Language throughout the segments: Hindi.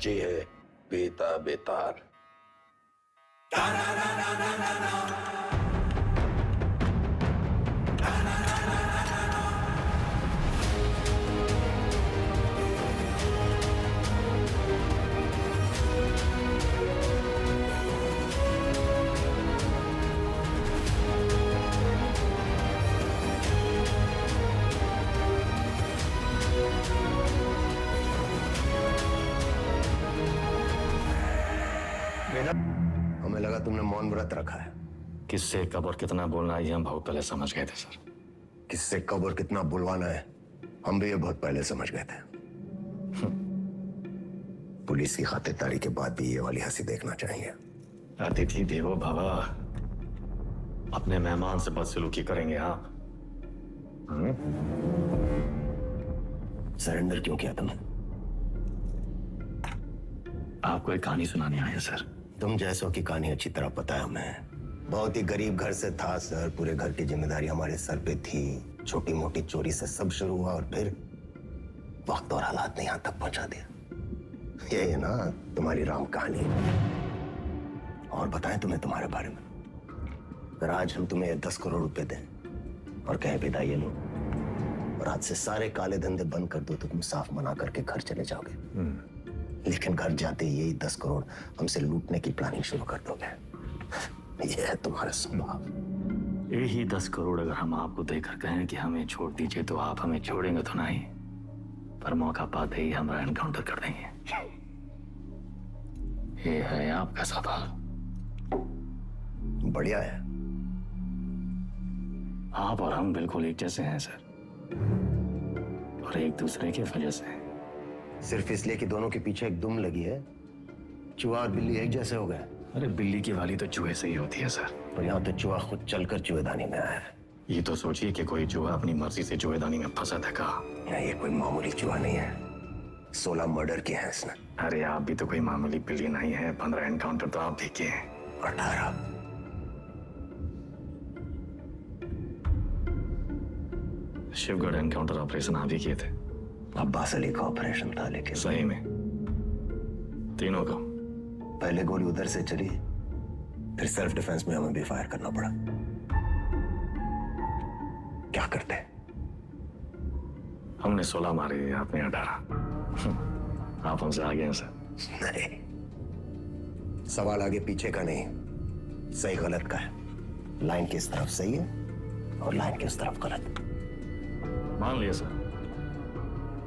बच्ची है पीता बेतार। हमें लगा तुमने मौन व्रत रखा है। किससे कब और कितना बोलना है ये हम बहुत पहले समझ गए थे सर। किससे कब और कितना बुलवाना है हम भी ये बहुत पहले समझ गए थे। पुलिस की खातिरदारी के बाद भी ये वाली हंसी देखना चाहिए। अतिथि देवो भव, अपने मेहमान से बदसलूकी करेंगे आप? सरेंडर क्यों किया तुमने? आपको एक कहानी सुनानी आया सर। तुम जैसों की कहानी अच्छी तरह पता है हमें। बहुत ही गरीब घर से था सर, पूरे घर की जिम्मेदारी हमारे सर पे थी। छोटी मोटी चोरी से सब शुरू हुआ और फिर वक्त और हालात ने यहां तक पहुंचा दिया। ये है ना तुम्हारी राम कहानी। और बताएं तुम्हें तुम्हारे बारे में। अगर आज हम तुम्हें 10 करोड़ रुपए दें और कहें विदा ये लो और आज से सारे काले धंधे बंद कर दो तो तुम साफ मना करके घर चले जाओगे। लेकिन घर जाते ही यही 10 करोड़ हमसे लूटने की प्लानिंग शुरू कर दोगे। यह है तुम्हारा स्वभाव। यही 10 करोड़ अगर हम आपको देकर कहें कि हमें छोड़ दीजिए तो आप हमें छोड़ेंगे तो नहीं, पर मौका पाते ही हमारा एनकाउंटर कर देंगे। ये है आपका स्वभाव। बढ़िया है। आप और हम बिल्कुल एक जैसे हैं सर, और एक दूसरे की वजह से। सिर्फ इसलिए कि दोनों के पीछे एक दुम लगी है, चूहा और बिल्ली एक जैसे हो गए। अरे बिल्ली की वाली तो चूहे से ही होती है सर। पर यहाँ तो चूहा खुद चलकर चूहेदानी में आया है। ये तो सोचिए कि कोई चूहा अपनी मर्जी से चूहेदानी में फंसा था का। ये कोई मामूली चूहा नहीं है, 16 मर्डर किए हैं इसने। अरे आप भी तो कोई मामूली बिल्ली नहीं है। 15 एनकाउंटर तो आप भी किए हैं। 18। शिवगढ़ एनकाउंटर ऑपरेशन आप ही किए थे। अब्बास अली का ऑपरेशन था, लेकिन सही में तीनों का। पहले गोली उधर से चली, फिर सेल्फ डिफेंस में हमें भी फायर करना पड़ा। क्या करते? हमने 16 मारे, आपने 18। आप हमसे आगे हैं सर। नहीं, सवाल आगे पीछे का नहीं, सही गलत का है। लाइन किस तरफ सही है और लाइन किस तरफ गलत। मान लिया सर,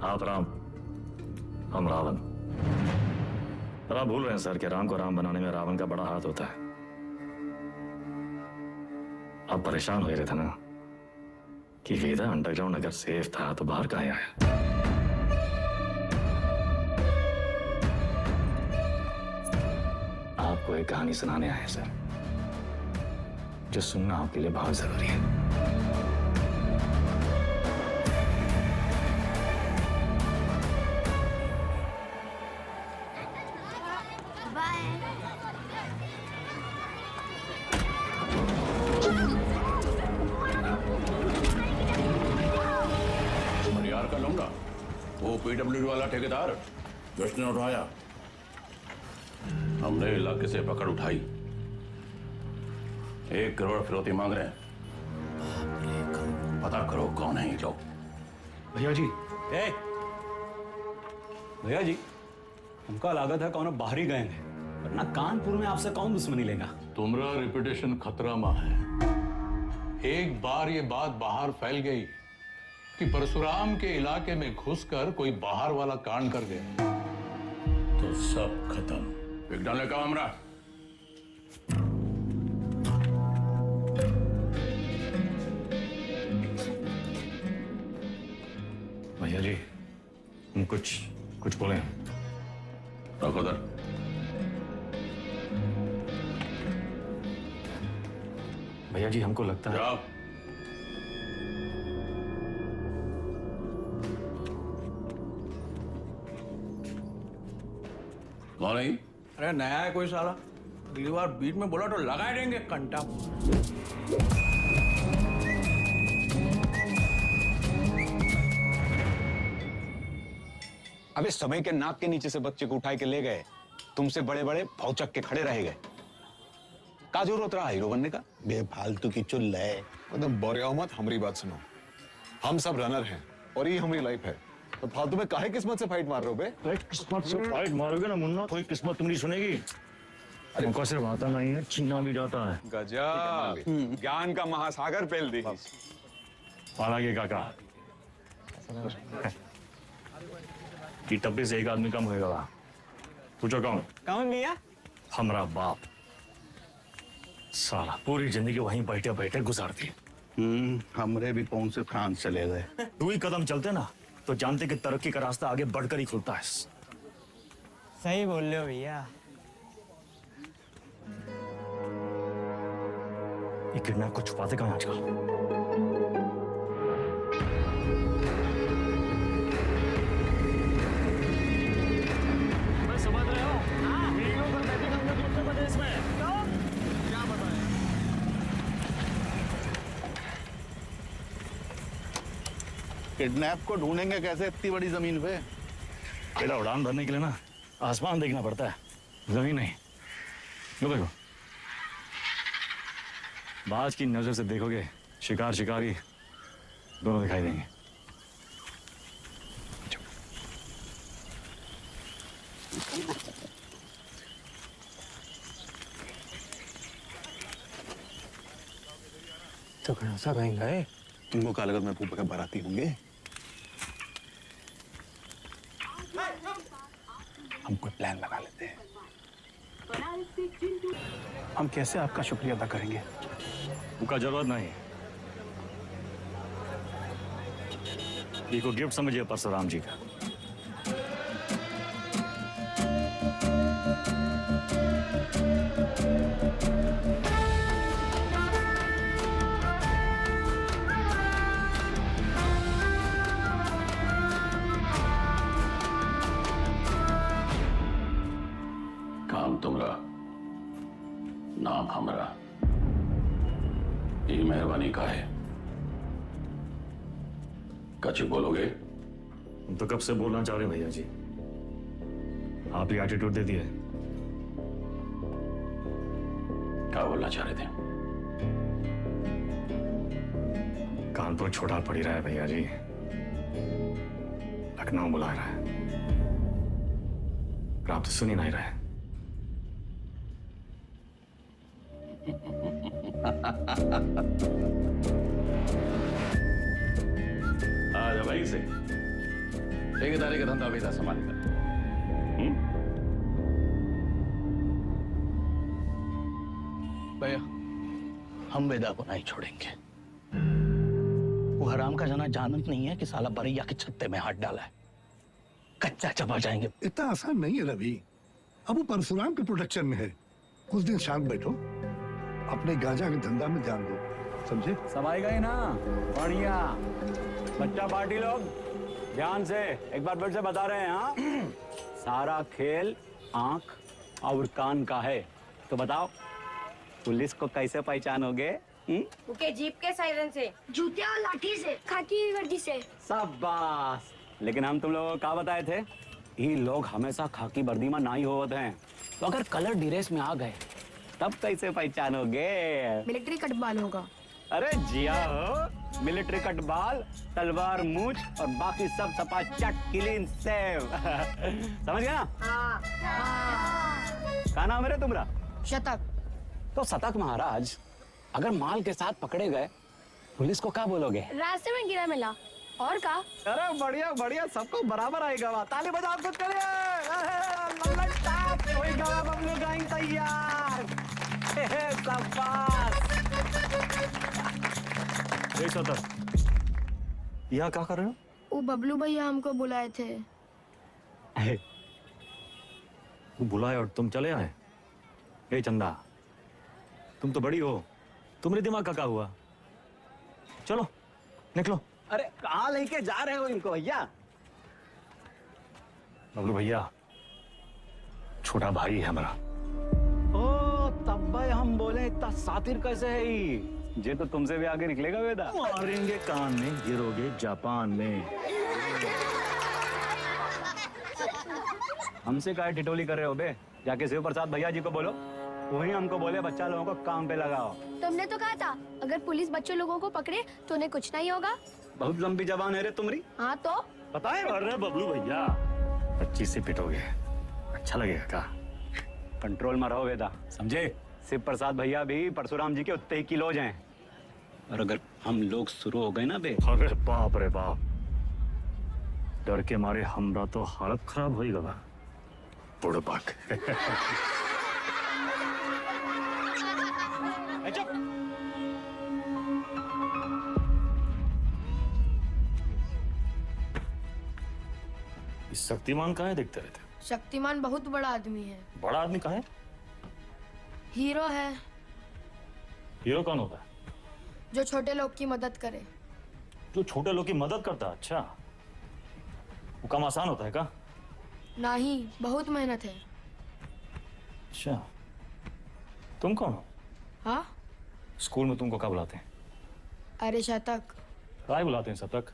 आप राम, हम रावण। पर आप भूल रहे हैं सर कि राम को राम बनाने में रावण का बड़ा हाथ होता है। आप परेशान हो रहे थे ना कि वेदा अंडरग्राउंड अगर सेफ था तो बाहर कहाँ आया। आपको एक कहानी सुनाने आए सर, जो सुनना आपके लिए बहुत जरूरी है। यार का लौंडा, वो पीडब्ल्यूडी वाला ठेकेदार जिसने उठाया, हमने इलाके से पकड़ उठाई। 1 करोड़ फिरौती मांग रहे हैं। पता करो कौन है ये लोग। भैया जी, भैया जी, हमका लागत है कौन बाहरी गए हैं, वरना कानपुर में आपसे कौन दुश्मनी लेगा। तुम्हारा रेपुटेशन खतरा में है। एक बार ये बात बाहर फैल गई कि परशुराम के इलाके में घुसकर कोई बाहर वाला कांड कर गया तो सब खत्म। विज्ञान का हमरा भैया जी, हम कुछ बोले। रखो दर। भैया जी, हमको लगता है। जाओ। कौन है? अरे नया है कोई साला, अगली बार बीच में बोला तो लगा देंगे कंटा। अबे समय के नाक के नीचे से बच्चे को उठाए के ले गए, तुमसे बड़े बड़े भौचक के खड़े रह गए। का जरूरत रहा हीरो बनने का? बेफालतू की चुल है। एकदम बोरिया मत, हमारी बात सुनो। हम सब रनर हैं और ये हमारी लाइफ है, तो फालतू में काहे किस्मत से फाइट मार रहे हो बे? किस्मत से फाइट मारोगे ना मुन्ना, कोई किस्मत तुम नहीं सुनेगी। हमको सिर्फ आता नहीं है, छीना भी जाता है। गजब, ज्ञान का महासागर पेल दी। हालांकि काका कि टप्पे से एक आदमी कम होएगा। पूछो कौन? कौन भैया? हमारा बाप। साला पूरी जिंदगी वहीं बैठे बैठे गुजार दी। हमरे भी पहुंच से फ्रांस चले गए। 2 ही कदम चलते ना तो जानते कि तरक्की का रास्ता आगे बढ़कर ही खुलता है। सही बोल रहे हो भैया। ये किडनैप को छुपाते कहाँ आजकल? मैं समझ रहा हूँ। वीडियो पर बैठे हम लोग उत्तर प्रदेश में। क्या बताएं? किडनैप को ढूंढेंगे कैसे इतनी बड़ी जमीन पे? पहला उड़ान भरने के लिए ना आसमान देखना पड़ता है, जमीन नहीं। लो देखो, बाज की नजर से देखोगे शिकार शिकारी दोनों दिखाई देंगे। तो कौन सा कहीं गए? तुमको क्या लगा मैं फूफा के बाराती होंगे? हम कोई प्लान बना लेते हैं। हम कैसे आपका शुक्रिया अदा करेंगे? उनका जरूरत नहीं। ये को गिफ्ट समझिए परशुराम जी का। काम तुमरा, नाम हमरा। ये मेहरबानी का है। कछ बोलोगे? हम तो कब से बोलना चाह रहे भैया जी, आप ही एटीट्यूड दे दिए। क्या बोलना चाह रहे थे? कानपुर छोटा पड़ ही रहा है भैया जी, लखनऊ बुला रहा है, पर आप तो सुन ही नहीं रहे। आजा भाई से ठेकेदारी का धंधा बेटा संभाल कर। भैया, हम वेदा को नहीं छोड़ेंगे। वो हराम का जना जानत नहीं है कि साला बरैया के छत्ते में हाथ डाला है। कच्चा चबा जाएंगे। इतना आसान नहीं है रवि। अब वो परशुराम के प्रोटेक्शन में है। कुछ दिन शांत बैठो, अपने गांजा के धंधा में ध्यान दो, समझे? समाई गई ना? बढ़िया। बच्चा पार्टी लोग ध्यान से एक बार फिर से बता रहे हैं। हाँ, सारा खेल आंख और कान का है। तो बताओ, पुलिस को कैसे पहचानोगे? उनके जीप के सायरन से, जूते और लाठी से, खाकी वर्दी से। शाबाश। लेकिन हम तुम लोगों को क्या बताए थे? ये लोग हमेशा खाकी वर्दी में नहीं होते हैं, तो अगर कलर ड्रेस में आ गए तब कैसे पहचानोगे? मिलिट्री कटबाल होगा। अरे जिया हो, मिलिट्री कटबाल, तलवार मूछ और बाकी सब चपाचट क्लीन सेव। समझ गया ना? क्या नाम है रे तुम्हारा? शतक। तो शतक महाराज, अगर माल के साथ पकड़े गए पुलिस को क्या बोलोगे? रास्ते में गिरा मिला। और का? अरे बढ़िया बढ़िया, सबको बराबर आएगा। ताली बजाओ कुछ करिए। बबलू गाइंग तैयार। यहाँ क्या कर रहे हो? वो बबलू भैया हमको बुलाए थे। वो बुलाए और तुम चले आए? ए चंदा, तुम तो बड़ी हो, तुम्हारे दिमाग का क्या हुआ? चलो निकलो। अरे कहाँ लेके जा रहे हो इनको भैया? बबलू भैया छोटा भाई है हमारा। ओ तब भाई हम बोले इतना सातिर कैसे है ये तो तुमसे भी आगे निकलेगा वेदा। मारेंगे कान में, गिरोगे जापान में। हमसे काहे टिटोली कर रहे हो बे? जाके शिव प्रसाद भैया जी को बोलो, वही हमको बोले बच्चा लोगों को काम पे लगाओ। तुमने तो कहा था अगर पुलिस बच्चों लोगों को पकड़े तो उन्हें कुछ नहीं होगा। बहुत लंबी जबान है रे तुम्हारी। हाँ तो पता है अरे बबलू भैया 25 से पिटोगे, अच्छा लगेगा का? कंट्रोल में रहो वेदा, समझे? शिव प्रसाद भैया भी परशुराम जी के उतने ही किलोज हैं। और अगर हम लोग शुरू हो गए ना बे, अरे बाप रे बाप, डर के मारे हमरा तो हालत खराब हो गया। बुड़बक। चुप। इस शक्तिमान कहाँ है देखते रहते? शक्तिमान बहुत बड़ा आदमी है। बड़ा आदमी कहाँ है? हीरो है हीरो कौन होता है? जो छोटे लोग की मदद करे। जो छोटे लोग की मदद करता है? अच्छा, वो काम आसान होता है का? नहीं, बहुत मेहनत है। अच्छा, तुम कौन हो? हाँ? स्कूल में तुमको क्या बुलाते हैं? अरे शतक। काय बुलाते हैं शतक?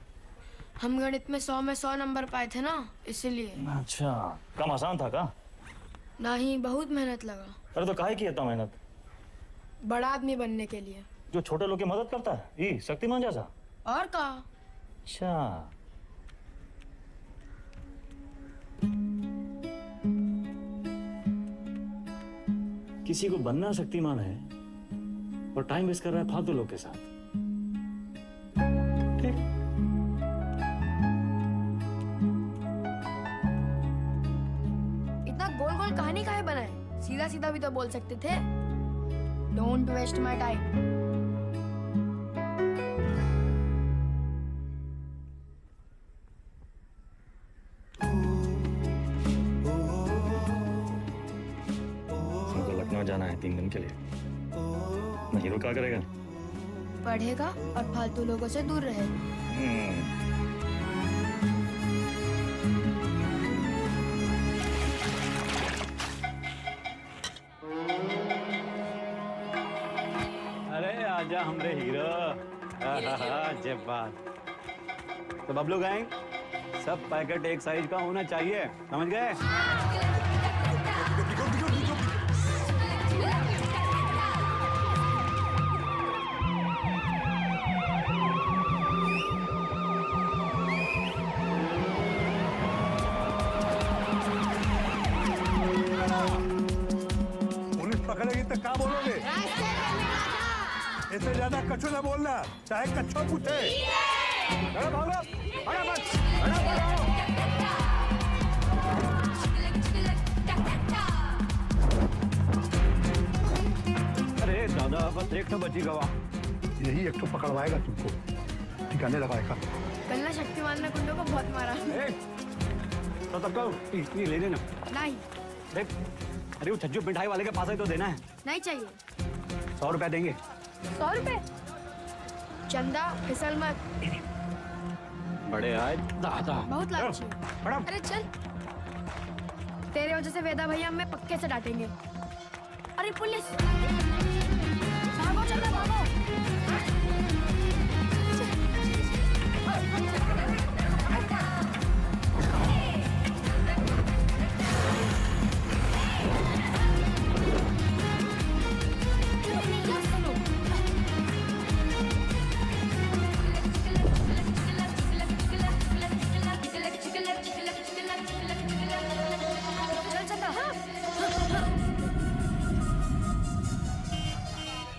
हम गणित में 100 में 100 नंबर पाए थे ना, इसीलिए। अच्छा, काम आसान था का? नहीं, बहुत मेहनत लगा। अरे तो काहे की इतना मेहनत? बड़ा आदमी बनने के लिए। जो छोटे लोग की मदद करता है, ये शक्तिमान जैसा? और का? अच्छा, किसी को बनना शक्तिमान है और टाइम वेस्ट कर रहा है फालतू लोग के साथ। ठीक। इतना गोल गोल कहानी काहे बनाए? सीधा सीधा भी तो बोल सकते थे। Don't waste my time. हमको लखनऊ जाना है 3 दिन के लिए। मैं हीरो क्या करेगा? पढ़ेगा और फालतू लोगों से दूर रहेगा। अरे आजा हमरे हीरो। जब बात तो बबलू गैंग, सब पैकेट एक साइज का होना चाहिए, समझ गए? पुलिस पकड़ेगी तो क्या बोलोगे? इससे ज्यादा कछु ना बोलना, चाहे कच्छो पूछे। चलो भागो, फटाफट, अरे दादा बस एक तो बची गवा। यही एक तो पकड़वाएगा तुमको, ठिकाने लगाएगा। कल ना शक्तिमान ने गुंडों को बहुत मारा। तो तब कहो ये ले लेना। नहीं, देख, अरे वो छज्जू मिठाई वाले के पास ही तो देना है। नहीं चाहिए। 100 रुपया देंगे। 100 रुपए? चंदा, फिसल मत। बड़े आए दादा। बहुत लालची है। अरे चल, तेरे वजह से वेदा भैया हमें पक्के से डांटेंगे। अरे पुलिस! भागो चंदा, भागो।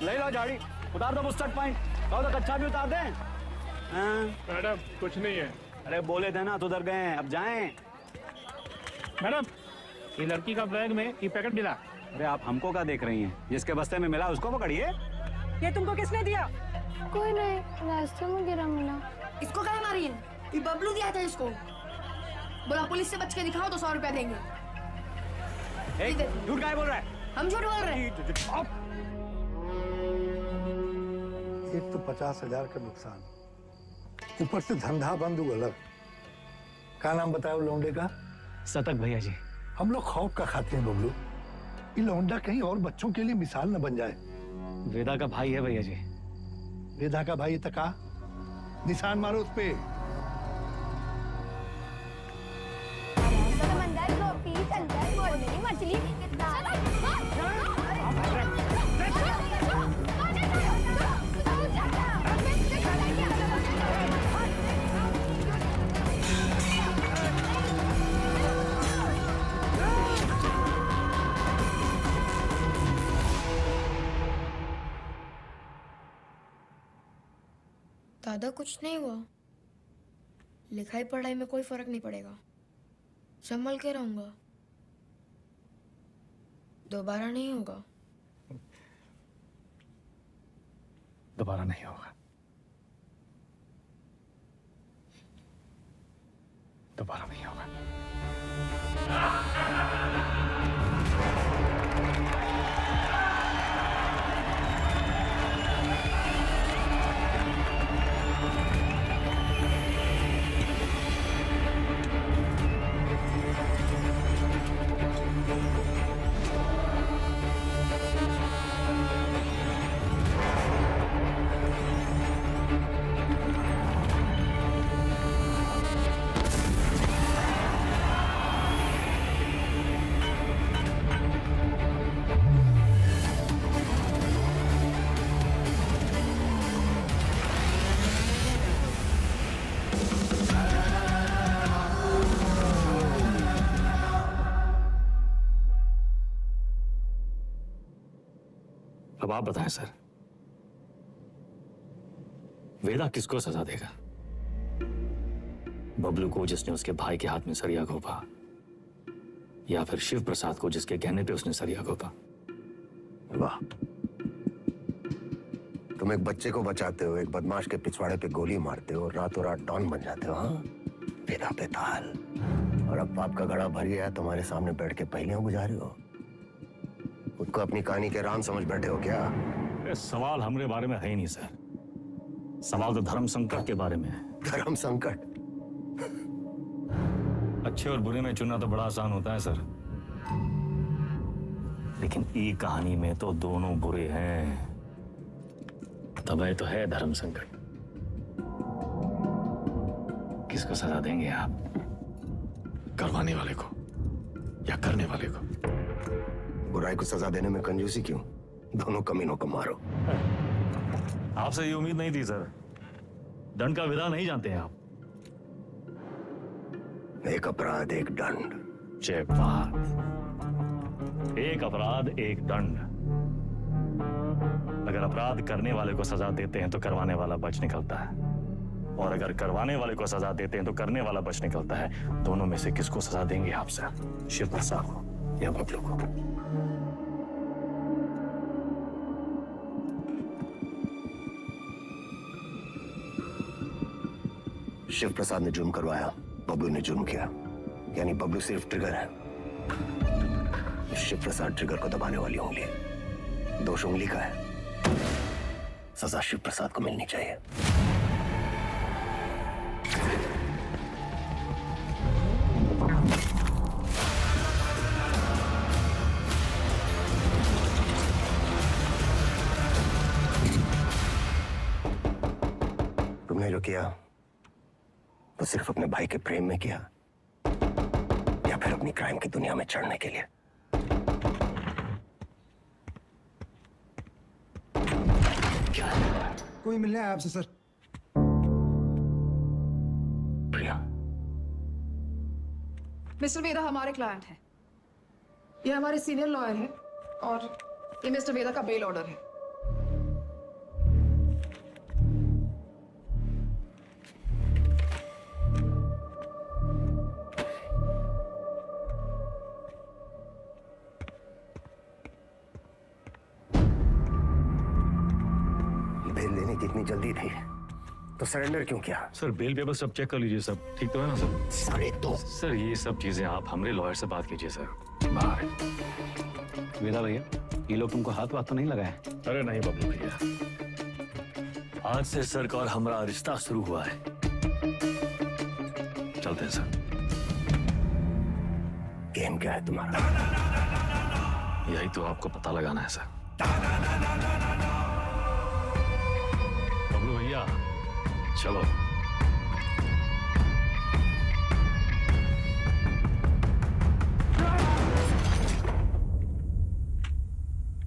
ले लो झाड़ी, उतार दो बुस्टर्ड पॉइंट। कहो तो कच्चा भी उतार दें। मैडम कुछ नहीं है। अरे बोले थे ना तो उधर गए, अब जाएं। मैडम, ये लड़की का बैग में ये पैकेट मिला। अरे आप हमको क्या देख रही हैं? जिसके बस्ते में मिला उसको पकड़िए। ये तुमको किसने दिया? कोई नहीं, रास्ते में गिरा मिला। इसको काहे मारी है? ये बबलू दिया था इसको। बोला पुलिस से बच के दिखाओ तो 100 रुपया देंगे। झूठ काहे बोल रहा है? हम झूठ बोल रहे हैं। एक तो 50,000 का नुकसान, ऊपर से धंधा बंद हुआ अलग। क्या नाम बताया लौंडे का? शतक भैया जी। हम लोग खौफ का खाते हैं बबलू, ये लौंडा कहीं और बच्चों के लिए मिसाल न बन जाए। वेदा का भाई है भैया जी। वेदा का भाई तका, निशान मारो उस पे। समंदर को पी चल दादा कुछ नहीं हुआ, लिखाई पढ़ाई में कोई फर्क नहीं पड़ेगा, संभल के रहूंगा, दोबारा नहीं होगा। दोबारा नहीं होगा, दोबारा नहीं होगा। अब आप बताएं सर, वेदा किसको सजा देगा? बबलू को जिसने उसके भाई के हाथ में सरिया घोंपा, या फिर शिव प्रसाद को जिसके कहने पे उसने सरिया घोंपा? वाह, तुम एक बच्चे को बचाते हो, एक बदमाश के पिछवाड़े पे गोली मारते हो, रातों रात डॉन बन जाते हो। हाँ, वेदा पे ताल। और अब पाप का घड़ा भर गया, तुम्हारे सामने बैठ के पहेलियां बुझा रही हो। खुद को अपनी कहानी के राम समझ बैठे हो क्या? सवाल हमारे बारे में है ही नहीं सर, सवाल तो धर्म संकट के बारे में है। धर्म संकट? अच्छे और बुरे में चुनना तो बड़ा आसान होता है सर, लेकिन ई कहानी में तो दोनों बुरे हैं, तब तो है धर्म संकट। किसको सजा देंगे आप? करवाने वाले को या करने वाले को? बुराई को सजा देने में कंजूसी क्यों? दोनों कमीनों को मारो। आपसे ये उम्मीद नहीं थी सर, दंड का विधान नहीं जानते हैं आप। एक अपराध एक दंड। जय बात, एक अपराध एक दंड। अगर अपराध करने वाले को सजा देते हैं तो करवाने वाला बच निकलता है, और अगर करवाने वाले को सजा देते हैं तो करने वाला बच निकलता है। दोनों में से किसको सजा देंगे आप सर? शिव प्रसाद को या बबलू को? शिव प्रसाद ने जुर्म करवाया, बबलू ने जुर्म किया, यानी बबलू सिर्फ ट्रिगर है, शिव प्रसाद ट्रिगर को दबाने वाली उंगली है। दोष उंगली का है, सजा शिव प्रसाद को मिलनी चाहिए। तुमने जो किया वो सिर्फ अपने भाई के प्रेम में किया, या फिर अपनी क्राइम की दुनिया में चढ़ने के लिए? क्या कोई मिलने आया आपसे सर? प्रिया, मिस्टर वेदा हमारे क्लाइंट हैं, ये हमारे सीनियर लॉयर हैं, और ये मिस्टर वेदा का बेल ऑर्डर है। इतनी जल्दी थी तो सरेंडर क्यों किया? सर बेल पेपर सब चेक कर लीजिए, सब ठीक तो है ना सर? सारे तो सर ये सब चीजें आप हमारे लॉयर से बात कीजिए सर। बाहर। वेदा भैया, ये लोग तुमको हाथ वाथ तो नहीं लगाए? अरे नहीं बबलू भैया, आज से सर का और हमारा रिश्ता शुरू हुआ है। चलते हैं सर। गेम क्या है तुम्हारा? यही तो आपको पता लगाना है सर। बबलू भैया चलो।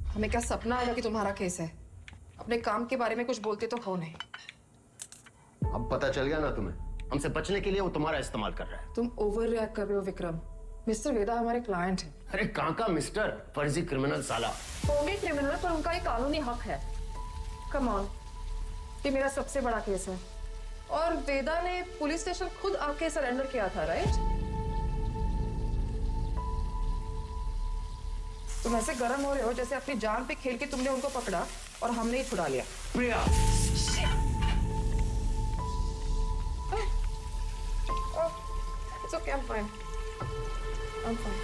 हमें क्या सपना आया कि तुम्हारा केस है? अपने काम के बारे में कुछ बोलते तो हो नहीं। अब पता चल गया ना तुम्हें, हमसे बचने के लिए वो तुम्हारा इस्तेमाल कर रहा है। तुम ओवर रिएक्ट कर रहे हो विक्रम। मिस्टर वेदा हमारे क्लाइंट हैं। अरे कहाँ का मिस्टर, फर्जी क्रिमिनल साला। होंगे क्रिमिनल, पर उनका एक कानूनी हक है। कम ऑन, ये मेरा सबसे बड़ा केस है। और वेदा ने पुलिस स्टेशन खुद आके सरेंडर किया था, राइट? तुम ऐसे गर्म हो रहे हो जैसे अपनी जान पे खेल के तुमने उनको पकड़ा और हमने ही छुड़ा लिया। प्रिया, It's okay, I'm fine. I'm fine.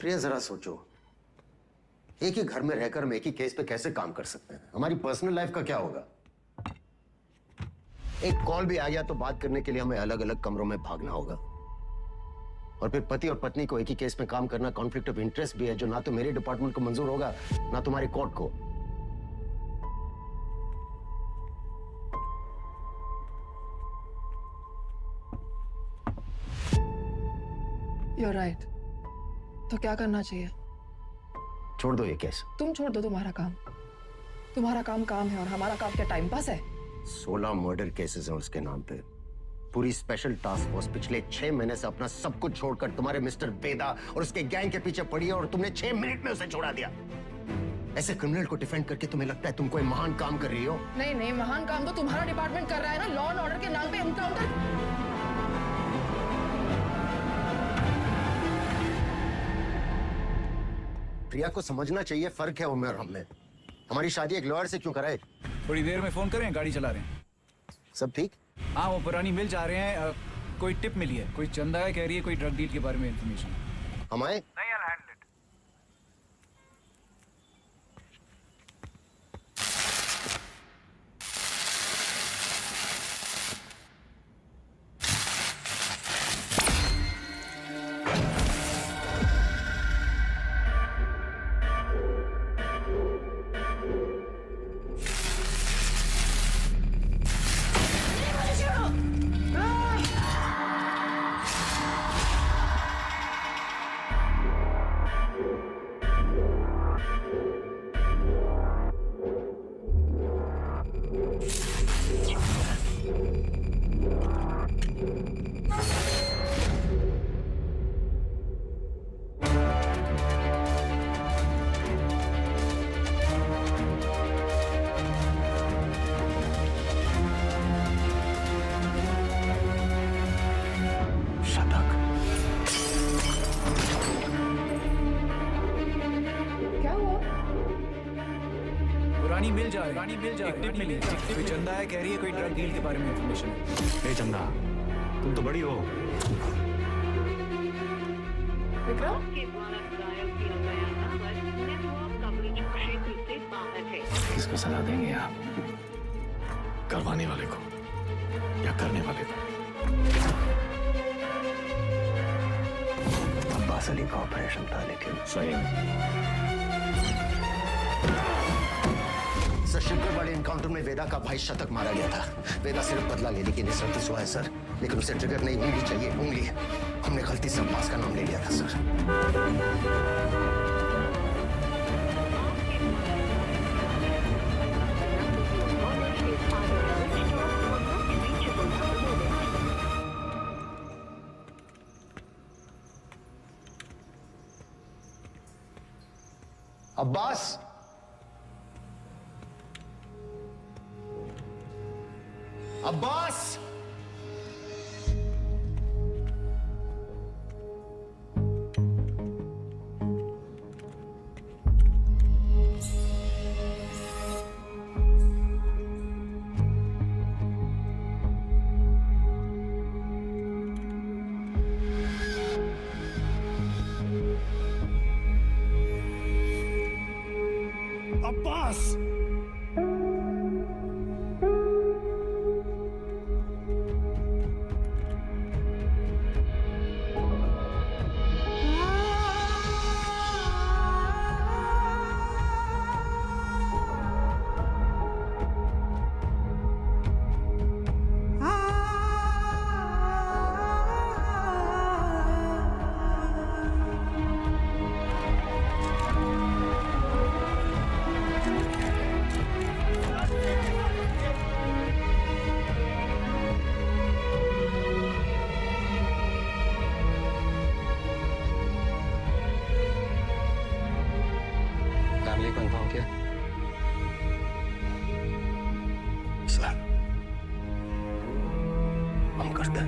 प्रिया जरा सोचो, एक ही घर में रहकर हम एक ही केस पे कैसे काम कर सकते हैं? हमारी पर्सनल लाइफ का क्या होगा? एक कॉल भी आ गया तो बात करने के लिए हमें अलग अलग कमरों में भागना होगा। और फिर पति और पत्नी को एक ही केस में काम करना कॉन्फ्लिक्ट ऑफ इंटरेस्ट भी है, जो ना तो मेरे डिपार्टमेंट को मंजूर होगा ना तुम्हारी कोर्ट को। You're right. तो क्या करना चाहिए? छोड़ दो ये केस। तुम छोड़ दो तुम्हारा काम। तुम्हारा काम काम है और हमारा काम क्या टाइम पास है? 16 मर्डर केसेस हैं उसके नाम पे। पूरी स्पेशल टास्क फोर्स पिछले 6 महीने से अपना सब कुछ छोड़कर तुम्हारे मिस्टर वेदा और उसके गैंग के पीछे पड़ी है और तुमने 6 मिनट में उसे छोड़ा दिया। ऐसे क्रिमिनल को डिफेंड करके तुम्हें लगता है तुम कोई महान काम कर रही हो? नहीं नहीं, महान काम तो तुम्हारा डिपार्टमेंट कर रहा है ना, लॉ एंड ऑर्डर के नाम पे एनकाउंटर। प्रिया को समझना चाहिए, फर्क है उम्र और हम में। हमारी शादी एक लॉयर से क्यों कराए? थोड़ी देर में फोन करें, गाड़ी चला रहे हैं। सब ठीक? हाँ, वो पुरानी मिल जा रहे हैं। कोई टिप मिली है, कोई चंदा है, कह रही है कोई ड्रग डील के बारे में इंफॉर्मेशन। हम आए? नहीं, I'll handle it. एक टिप मिली, कोई चंदा है, कह रही है कोई ड्रग डील के बारे में इंफॉर्मेशन है। ए चंदा, तुम तो बड़ी हो। विक्रम? किसको सजा देंगे आप? करवाने वाले को या करने वाले को? अब्बास अली का ऑपरेशन था, लेकिन सही में सर, शिवगढ़ वाले एनकाउंटर में वेदा का भाई शतक मारा गया था। वेदा सिर्फ बदला लेने की निस्सरती हुआ है सर, लेकिन उसे ट्रिगर नहीं, उंगली चाहिए, उंगली। हमने गलती से अब्बास का नाम ले लिया था सर। अब्बास, अब्बास, अब्बास, लिए कंफर्म किया? सर, हम करते हैं।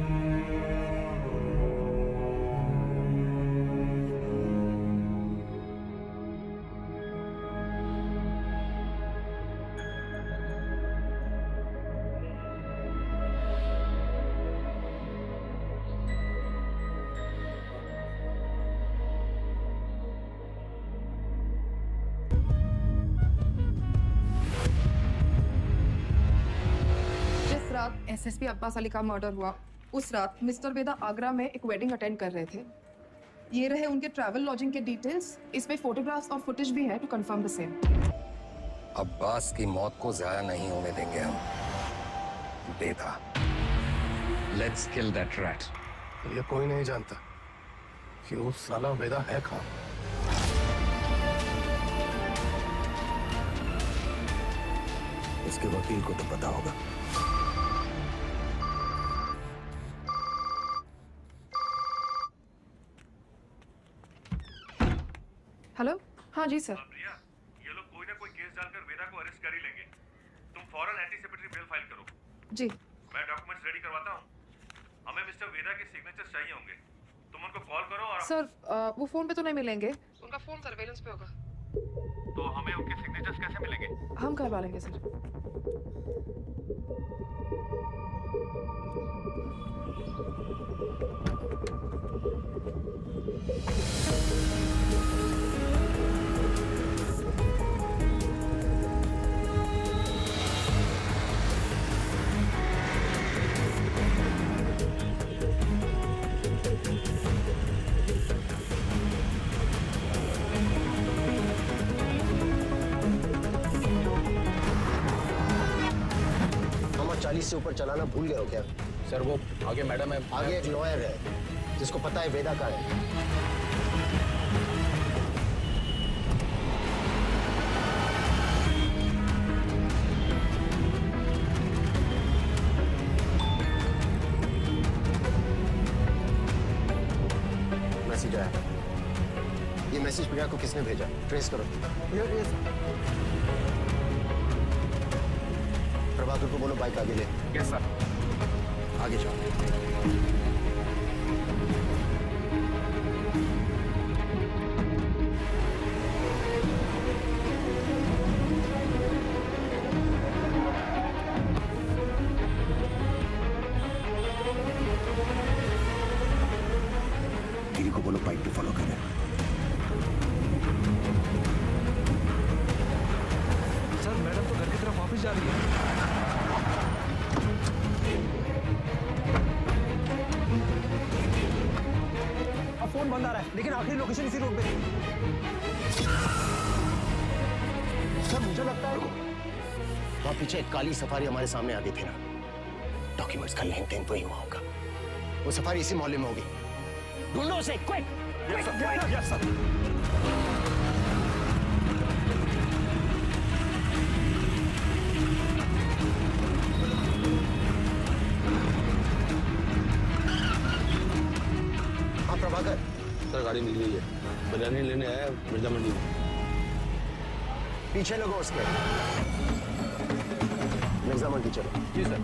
एसएसपी अब्बास अली का मर्डर हुआ उस रात मिस्टर वेदा आगरा में एक वेडिंग अटेंड कर रहे थे। ये रहे उनके ट्रैवल लॉजिंग के डिटेल्स। इसमें फोटोग्राफ्स और फुटेज भी है to confirm the same. Abbas की मौत को ज़ाया नहीं होने देंगे हम। Veda, let's kill that rat. ये कोई नहीं जानता कि वो साला वेदा है कहाँ। इसके वकील को तो पता होगा। हेलो, हाँ जी सर। प्रिया, ये लोग कोई ना कोई केस डालकर वेदा को अरेस्ट कर ही लेंगे। तुम फौरन एंटीसिपेटरी बेल फाइल करो। जी। मैं डॉक्यूमेंट्स रेडी करवाता हूँ। हमें मिस्टर वेदा के सिग्नेचर्स चाहिए होंगे। तुम उनको कॉल करो और सर वो फोन पे तो नहीं मिलेंगे, उनका फोन सर्वेलेंस पे होगा। तो हमें उनके सिग्नेचर्स कैसे मिलेंगे? हम करवा लेंगे सर। हम 40 से ऊपर चलाना भूल गए हो क्या? सर वो आगे मैडम है। आगे एक लॉयर है जिसको पता है वेदा का है। मैसेज आया। ये मैसेज प्रिया को किसने भेजा? ट्रेस करो। प्रभाकर को बोलो बाइक आगे ले। Yes sir. आगे जाओ। गिरी को बोलो बाइक पे फॉलो करें। सर मैडम तो घर की तरफ वापस जा रही है। फोन बंद आ रहा है लेकिन आखिरी लोकेशन इसी रोड पे है। सर मुझे लगता है वहां पीछे एक काली सफारी हमारे सामने आ गई थी ना। डॉक्यूमेंट्स का लेन देन तो ही हुआ होगा। वो सफारी इसी मोहल्ले में होगी। ढूंढो उसे क्विक। Yes sir. हाँ प्रभाकर। सर गाड़ी मिल गई है। बिरयानी लेने आया मिर्जा मंडी में। पीछे लगो उसके। मिर्जा मंडी चलो। जी सर।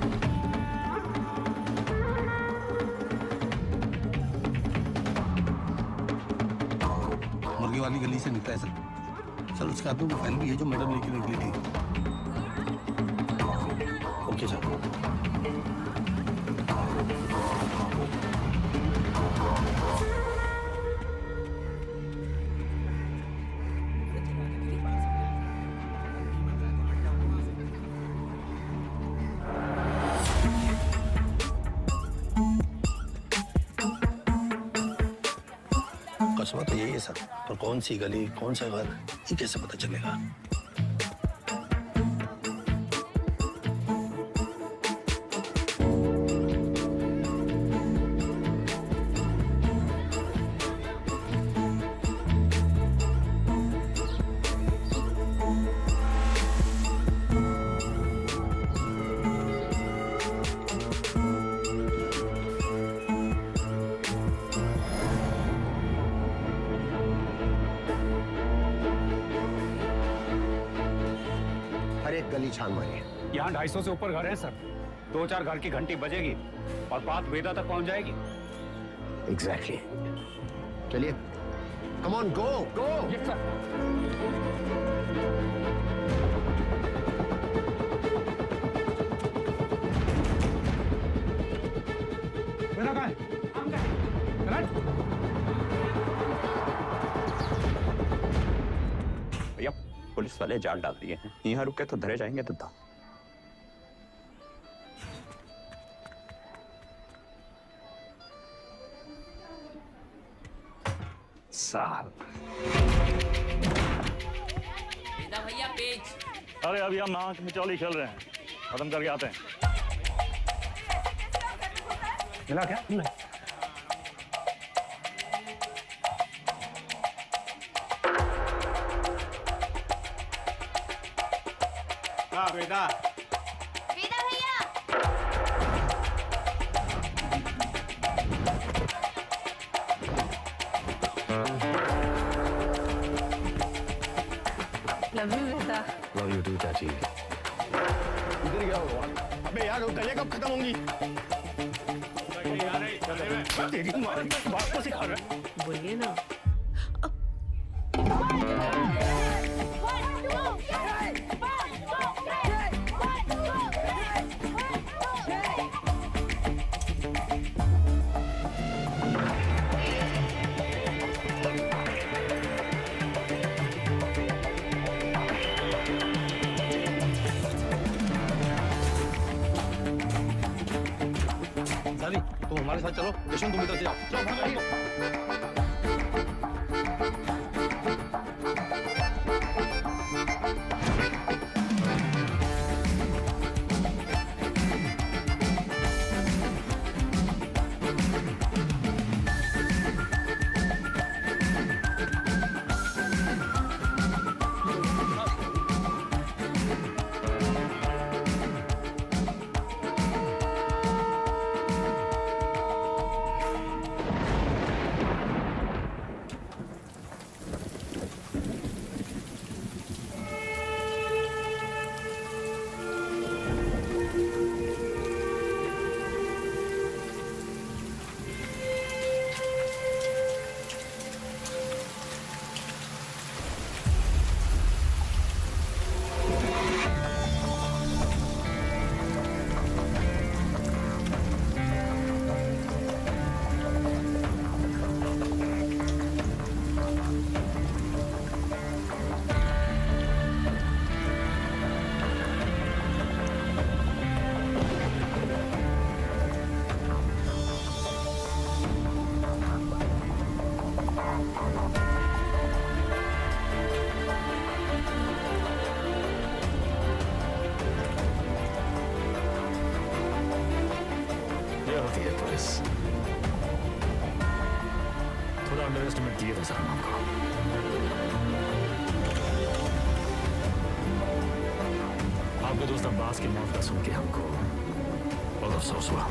मुर्गी वाली गली से निकला है सर। सर उसके हाथ में वो फाइल भी है जो मैडम लेके निकली थी। Okay sir. कस्बा तो यही है सर, पर कौन सी गली कौन सा घर ये कैसे पता चलेगा? गली छान मारिए। यहाँ 250 से ऊपर घर है सर। 2-4 घर की घंटी बजेगी और बात वेदा तक पहुंच जाएगी। एग्जैक्टली। चलिए, come on, go go. Yes sir. Veda कहाँ है? भैया पुलिस वाले जाल डाल दिए हैं, यहाँ रुके तो धरे जाएंगे तो साल। भैया पेज। अरे अभी हम नाक मिचौली खेल रहे हैं, खत्म करके आते हैं। मिला क्या? वेदा भैया। Love you Veda. Love you too चाची। इधर क्या हुआ? अबे यार वो गले कब खत्म होंगी? तेरी माँ बात को सिखा रहा है। बोलिए ना। तुम हमारे साथ चलो, यशवंत तुम इधर से जाओ। चलो भागो। थोड़ा अंडर एस्टिमेट किए थे सलमान को। आपके दोस्त अब्बास की मौत का सुन के हमको बहुत अफसोस हुआ।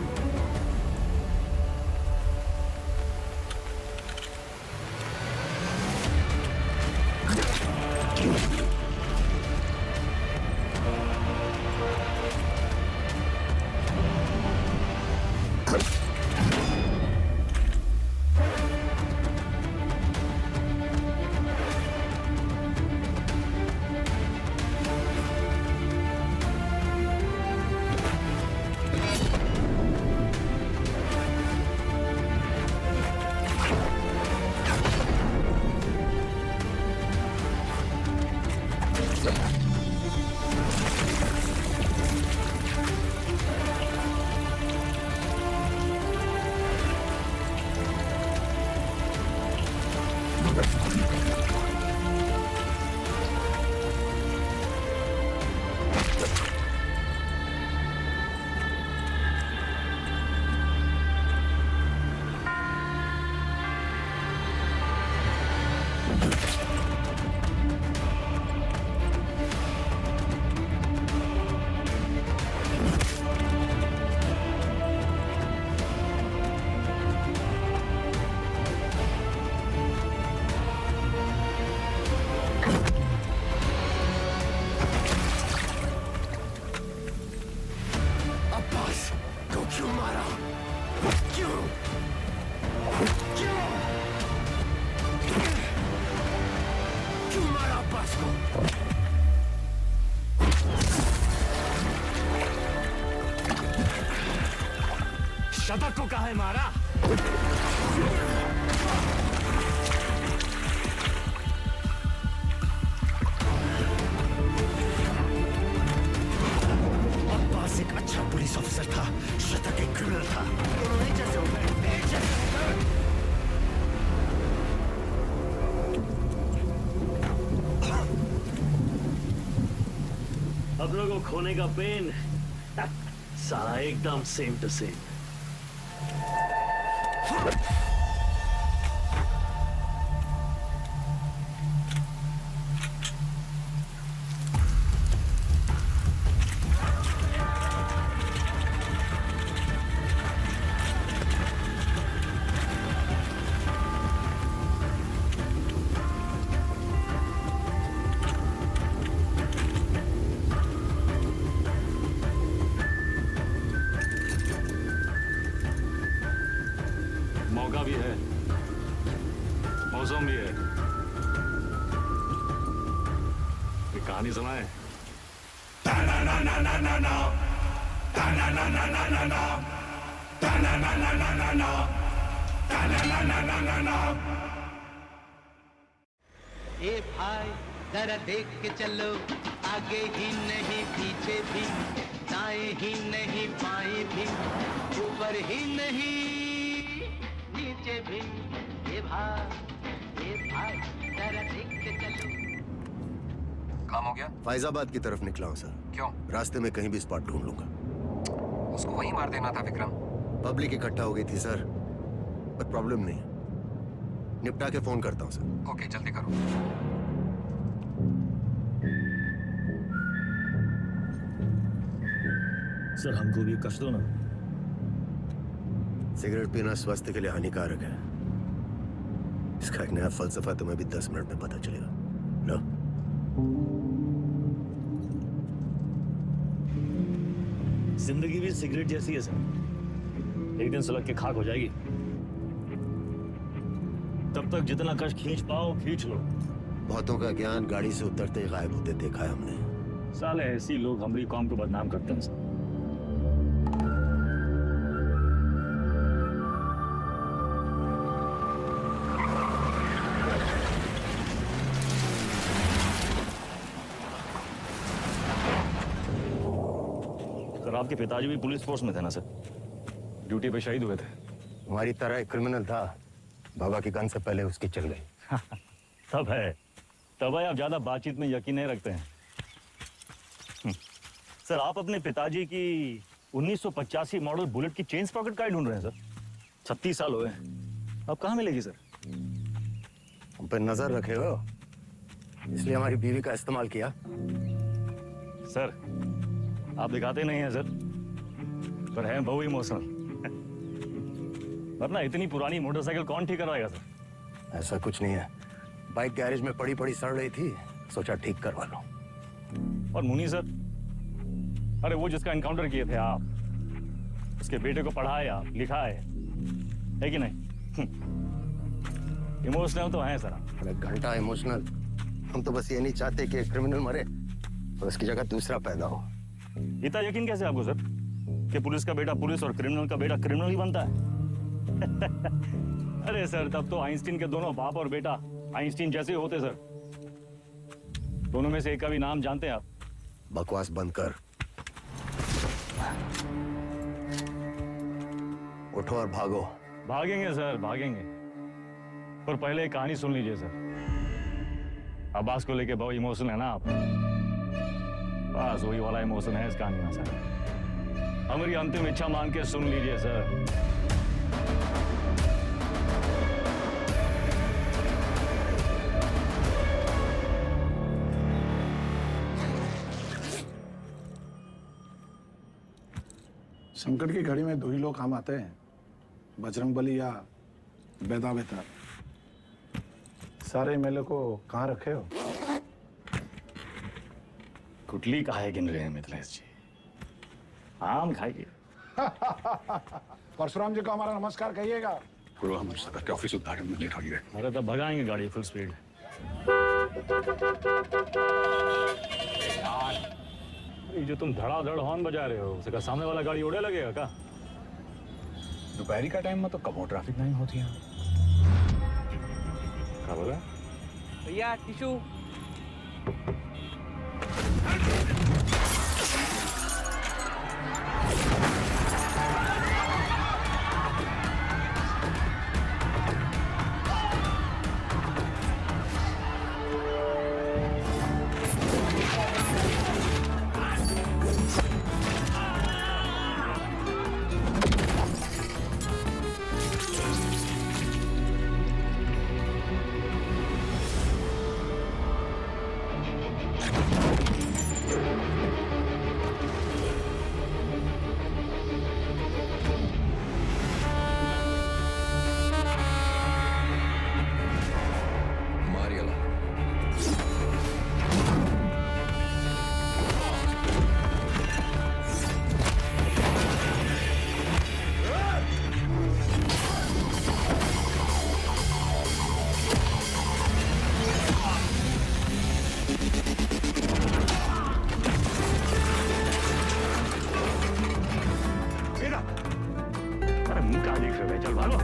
इसको। शतक को कहा है मारा? अब्बास एक अच्छा पुलिस ऑफिसर था, शतक एक क्रिमिनल था। दोनों एक जैसे हो गए, एक जैसे हो गए। अब लोगों को खोने का पेन सारा एकदम सेम टू सेम। मौका भी है, मौसम भी है। ये कहानी सुनाए। ए भाई जरा देख के चलो, आगे ही नहीं पीछे भी, दाएं ही नहीं बाएं भी, ऊपर ही नहीं नीचे भी। ए भाई जरा देख के चलो। काम हो गया? फैजाबाद की तरफ निकला हूँ सर। क्यों? रास्ते में कहीं भी स्पॉट ढूंढ लूंगा। उसको वहीं मार देना था विक्रम। पब्लिक इकट्ठा हो गई थी सर, पर प्रॉब्लम नहीं, निपटा के फोन करता हूँ सर। ओके, जल्दी करो। सर हमको भी कष्ट दो ना। सिगरेट पीना स्वास्थ्य के लिए हानिकारक है। इसका एक नया फलसफा तुम्हें भी 10 मिनट में पता चलेगा। लो। जिंदगी भी सिगरेट जैसी है सर, एक दिन सुलग के खाक हो जाएगी। तब तक जितना कष्ट खींच पाओ खींच लो। बहुतों का ज्ञान गाड़ी से उतरते ही गायब होते देखा है हमने। साले ऐसी लोग हमारी कौम को बदनाम करते हैं सर। सर आपके पिताजी भी पुलिस फोर्स में थे ना सर? ड्यूटी पे शहीद हुए थे। हमारी तरह एक क्रिमिनल था, बाबा की गन से पहले उसकी चल गई। तब है आप ज्यादा बातचीत में यकीन नहीं रखते हैं। सर आप अपने पिताजी की 1985 मॉडल बुलेट की चेन पॉकेट कार्ड ढूंढ रहे हैं सर? 36 साल हुए हैं, अब कहाँ मिलेगी सर? हम पे नजर रखे हो, इसलिए हमारी बीवी का इस्तेमाल किया। सर आप दिखाते नहीं हैं सर, पर हैं बहु इमोशनल। वरना इतनी पुरानी मोटरसाइकिल कौन ठीक करवाएगा सर? ऐसा कुछ नहीं है, बाइक गैरेज में पड़ी पड़ी सड़ रही थी, सोचा ठीक करवा लो। और मुनी सर, अरे वो जिसका एनकाउंटर किए थे आप, उसके बेटे को पढ़ाए आप, लिखाए, है कि नहीं? इमोशनल तो हैं सर। अरे घंटा इमोशनल, हम तो बस ये नहीं चाहते कि क्रिमिनल मरे और उसकी जगह दूसरा पैदा हो। इतना यकीन कैसे आपको सर कि पुलिस का बेटा पुलिस और क्रिमिनल का बेटा क्रिमिनल ही बनता है? अरे सर तब तो आइंस्टीन के दोनों बाप और बेटा आइंस्टीन जैसे होते सर। दोनों में से एक का भी नाम जानते हैं आप? बकवास बंद कर, उठो और भागो। भागेंगे सर भागेंगे, पर पहले एक कहानी सुन लीजिए सर। अब्बास को लेके बहुत इमोशनल है ना आप? बस वही वाला इमोशन है इस कहानी में सर। हमारी अंतिम इच्छा मान के सुन लीजिए सर। संकट की घड़ी में दो ही लोग काम आते हैं, बजरंगबली या बेदा बेतार। सारे एमएलए को कहाँ रखे हो? कुटली काहे गिन रहे हैं मिथिलेश जी? आम खाइए। परशुराम जी को हमारा नमस्कार कहिएगा। गुरु हमारे सदर के ऑफिस उद्घाटन में लेट हो गए। अरे तो भगाएंगे गाड़ी फुल स्पीड। ये जो तुम धड़ाधड़ हॉर्न बजा रहे हो उसे का सामने वाला गाड़ी उड़े लगेगा क्या? दोपहरी का टाइम में तो कब ट्रैफिक नहीं होती है। क्या बोला? भैया टिशू। अरे मुंह क्या देख रहे हो? चल भागो।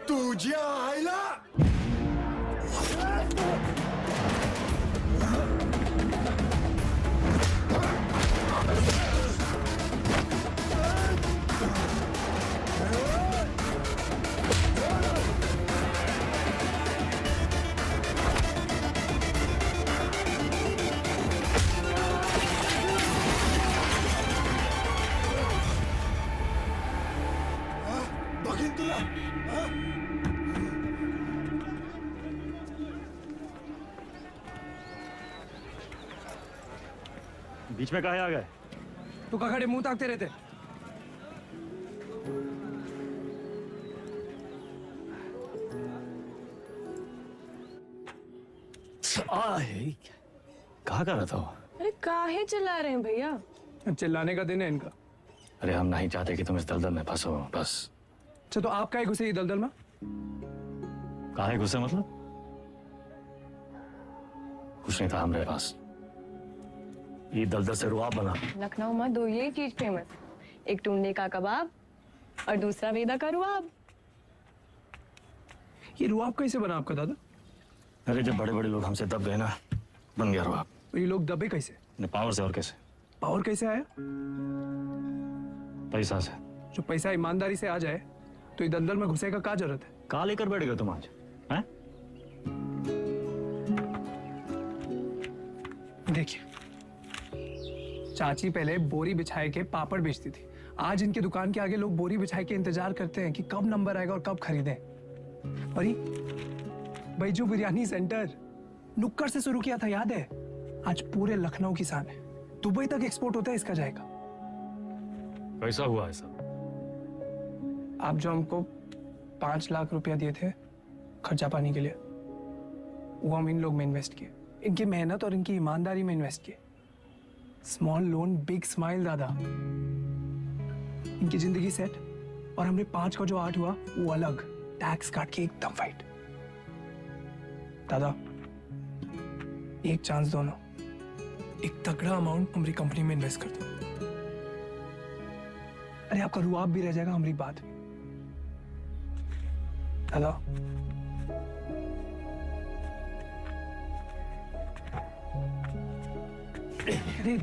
तुझ्या आईला बघीन तुला बीच में काहे आ गए? तू का खड़े मुंह ताकते रहते? कहा कर रहा था? अरे काहे चिल्ला रहे हैं भैया? चिल्लाने का दिन है इनका। अरे हम नहीं चाहते कि तुम इस दलदल में फंसो, बस। अच्छा तो आप काहे घुसे ये दलदल में? काहे घुसे मतलब? कुछ नहीं था हमारे पास। ये दलदल से रुआब बना। लखनऊ में दो यही चीज फेमस, एक टुंडे का कबाब और दूसरा वेदा का रुआब। ये रुआब कैसे बना आपका दादा? अरे जब बड़े बड़े लोग हमसे दब गए ना, बन गया रुआब। तो ये लोग दबे कैसे? पावर से। और कैसे? पावर कैसे आया? पैसा से। जो पैसा ईमानदारी से आ जाए तो ये दलदल में घुसे का क्या जरूरत है? कहाँ लेकर बैठ गए तुम आज? हैं? देखिए, चाची पहले बोरी बिछाए के पापड़ बेचती थी। आज इनकी दुकान के आगे लोग बोरी बिछाए के इंतजार करते हैं कि कब नंबर आएगा और कब खरीदें। और बैजू बिरयानी सेंटर नुक्कड़ से शुरू किया था, याद है? आज पूरे लखनऊ की शान है। दुबई तक एक्सपोर्ट होता है इसका जाएगा। कैसा हुआ है सब? आप जो हमको 5 लाख रुपया दिए थे खर्चा पानी के लिए, वो हम इन लोग में इन्वेस्ट किए, इनकी मेहनत और इनकी ईमानदारी में इन्वेस्ट किए। स्मॉल लोन बिग स्माइल दादा। इनकी जिंदगी सेट और हमने 5 का जो 8 हुआ वो अलग, टैक्स काट के एकदम फाइट। दादा एक चांस दो ना, एक तगड़ा अमाउंट हमारी कंपनी में इन्वेस्ट कर दो। अरे आपका रुआब भी रह जाएगा हमारी बात में। दादा अरे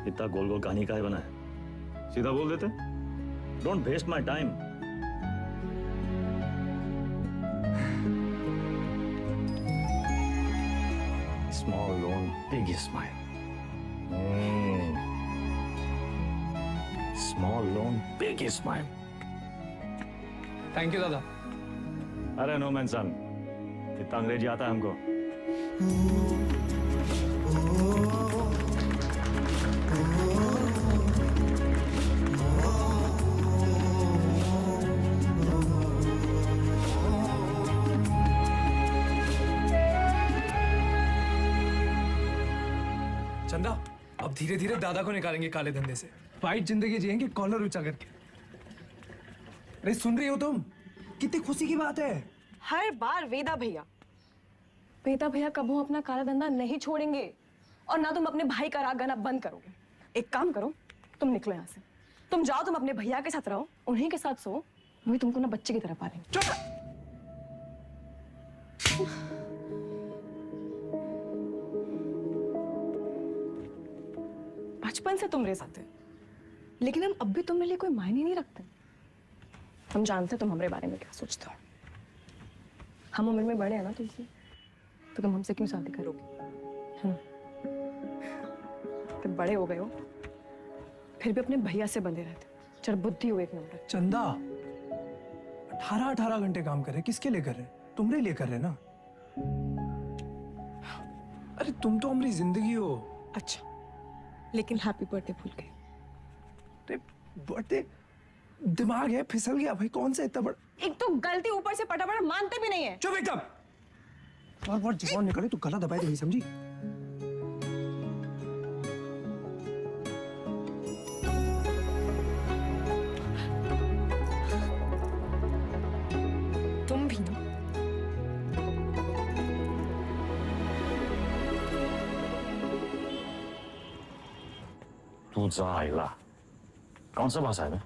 इतना गोल गोल कहानी काहे बना है? सीधा बोल देते। Don't waste my time. Small loan big smile. Small loan big smile. Thank you दादा। अरे नो मैन सन, इतना अंग्रेजी आता है हमको। चंदा अब धीरे धीरे दादा को निकालेंगे काले धंधे से, फाइट जिंदगी जिएंगे कॉलर ऊंचा करके। अरे सुन रही हो तुम? कितनी खुशी की बात है। हर बार वेदा भैया कबू अपना काला धंधा नहीं छोड़ेंगे और ना तुम अपने भाई का राग गाना बंद करोगे। एक काम करो, तुम निकलो यहाँ से, तुम जाओ, तुम अपने भैया के साथ रहो, उन्हीं के साथ सो, वही तुमको ना बच्चे की तरह पालेंगे। चुप। बचपन से तुम रह जाते, लेकिन हम अब भी तुम्हारे लिए कोई मायने नहीं रखते। हम जानते तुम हमारे बारे में क्या सोचते हो। हम उम्र में बड़े हैं ना तुमसे, तो तुम हमसे क्यों शादी करोगे? तुम बड़े हो गए हो, फिर भी अपने भैया से बंधे रहते, चल बुद्धि हो एक नंबर। चंदा 18 घंटे काम कर रहे, किसके लिए कर रहे? तुम्हारे लिए कर रहे ना। अरे तुम तो हमारी जिंदगी हो। अच्छा, लेकिन हैप्पी बर्थडे भूल गए। बर्थडे दिमाग है फिसल गया भाई, कौन सा इतना बड़ा। एक तो गलती ऊपर से पटा मानते भी नहीं है। चुप एकदम। बार जवान निकले तो गला दबाए तो नहीं समझी। तुम भी ना। तू जाएगा। कौन सा भाषा है बे?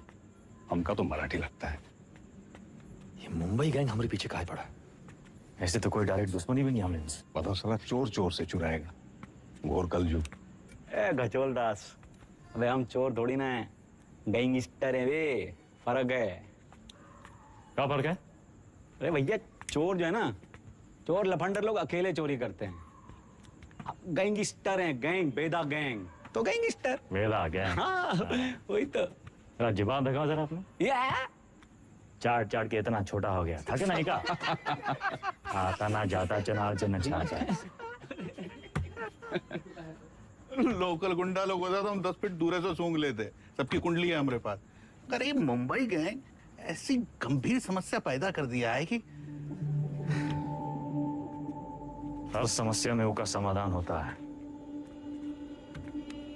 हमका तो मराठी लगता है। ये मुंबई गैंग हमारे पीछे काहे पड़ा? ऐसे तो कोई डायरेक्ट दुश्मनी भी नहीं हमने इनसे। पता चला चोर चोर से चुराएगा। घोर कलजू। ए गचोल दास, अबे हम चोर थोड़ी ना है, गैंगस्टर है वे। फर्क है। क्या फर्क है? अरे भैया चोर जो है ना, चोर लफंडर लोग अकेले चोरी करते हैं। गैंगस्टर हैं, गैंग, बेदा गैंग तो गैंगस्टर। बेदा गैंग। हाँ वही तो। जुबान दिखाओ जरा आपने। चाट चाट के इतना छोटा हो गया था कि नहीं का? आता ना जाता चनार से नचाता। लोकल गुंडा लोग होता तो हम 10 फीट दूर से सूंघ लेते। सबकी कुंडली है हमारे पास। अरे मुंबई गैंग ऐसी गंभीर समस्या पैदा कर दिया है कि हर समस्या में उसका समाधान होता है।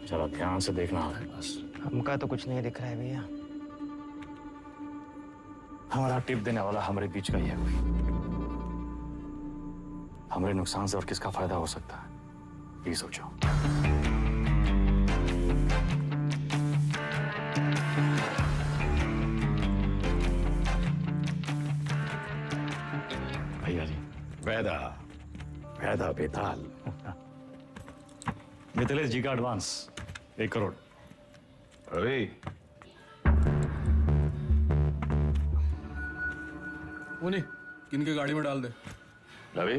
जरा ध्यान से देखना है बस। हमका तो कुछ नहीं दिख रहा है भैया। हमारा टिप देने वाला हमारे बीच का ही है कोई। हमारे नुकसान से और किसका फायदा हो सकता है, ये सोचो। भैया जी। वैदा वैदा बेताल। मिथिलेश जी का एडवांस 1 करोड़। अरे उन्हीं किनके गाड़ी में डाल दे। रवि,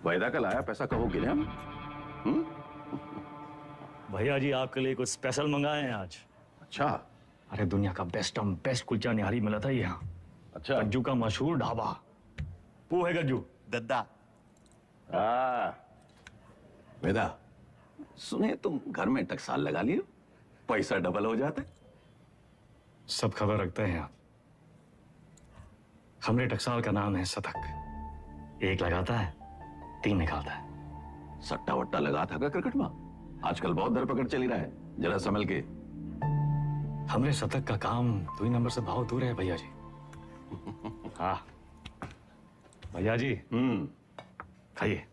वायदा का लाया पैसा कहो गिने हम? भैया जी आपके लिए कुछ स्पेशल मंगाए हैं आज। अच्छा। अरे दुनिया का बेस्ट कुलचा निहारी मिला था यहाँ। अच्छा। गज्जू का मशहूर ढाबा। वो है गज्जू दद्दा। वेदा, सुने तुम घर में टकसाल लगा लियो, पैसा डबल हो जाते। सब खबर रखते हैं आप। हमरे टकसाल का नाम है सतक। एक लगाता है 3 निकालता है। सट्टा वट्टा लगा था क्या क्रिकेट में? आजकल बहुत धरपकड़ चली रहा है, जरा संभल के। हमरे शतक का काम 2 नंबर से बहुत दूर है भैया जी। हाँ भैया जी खाइए।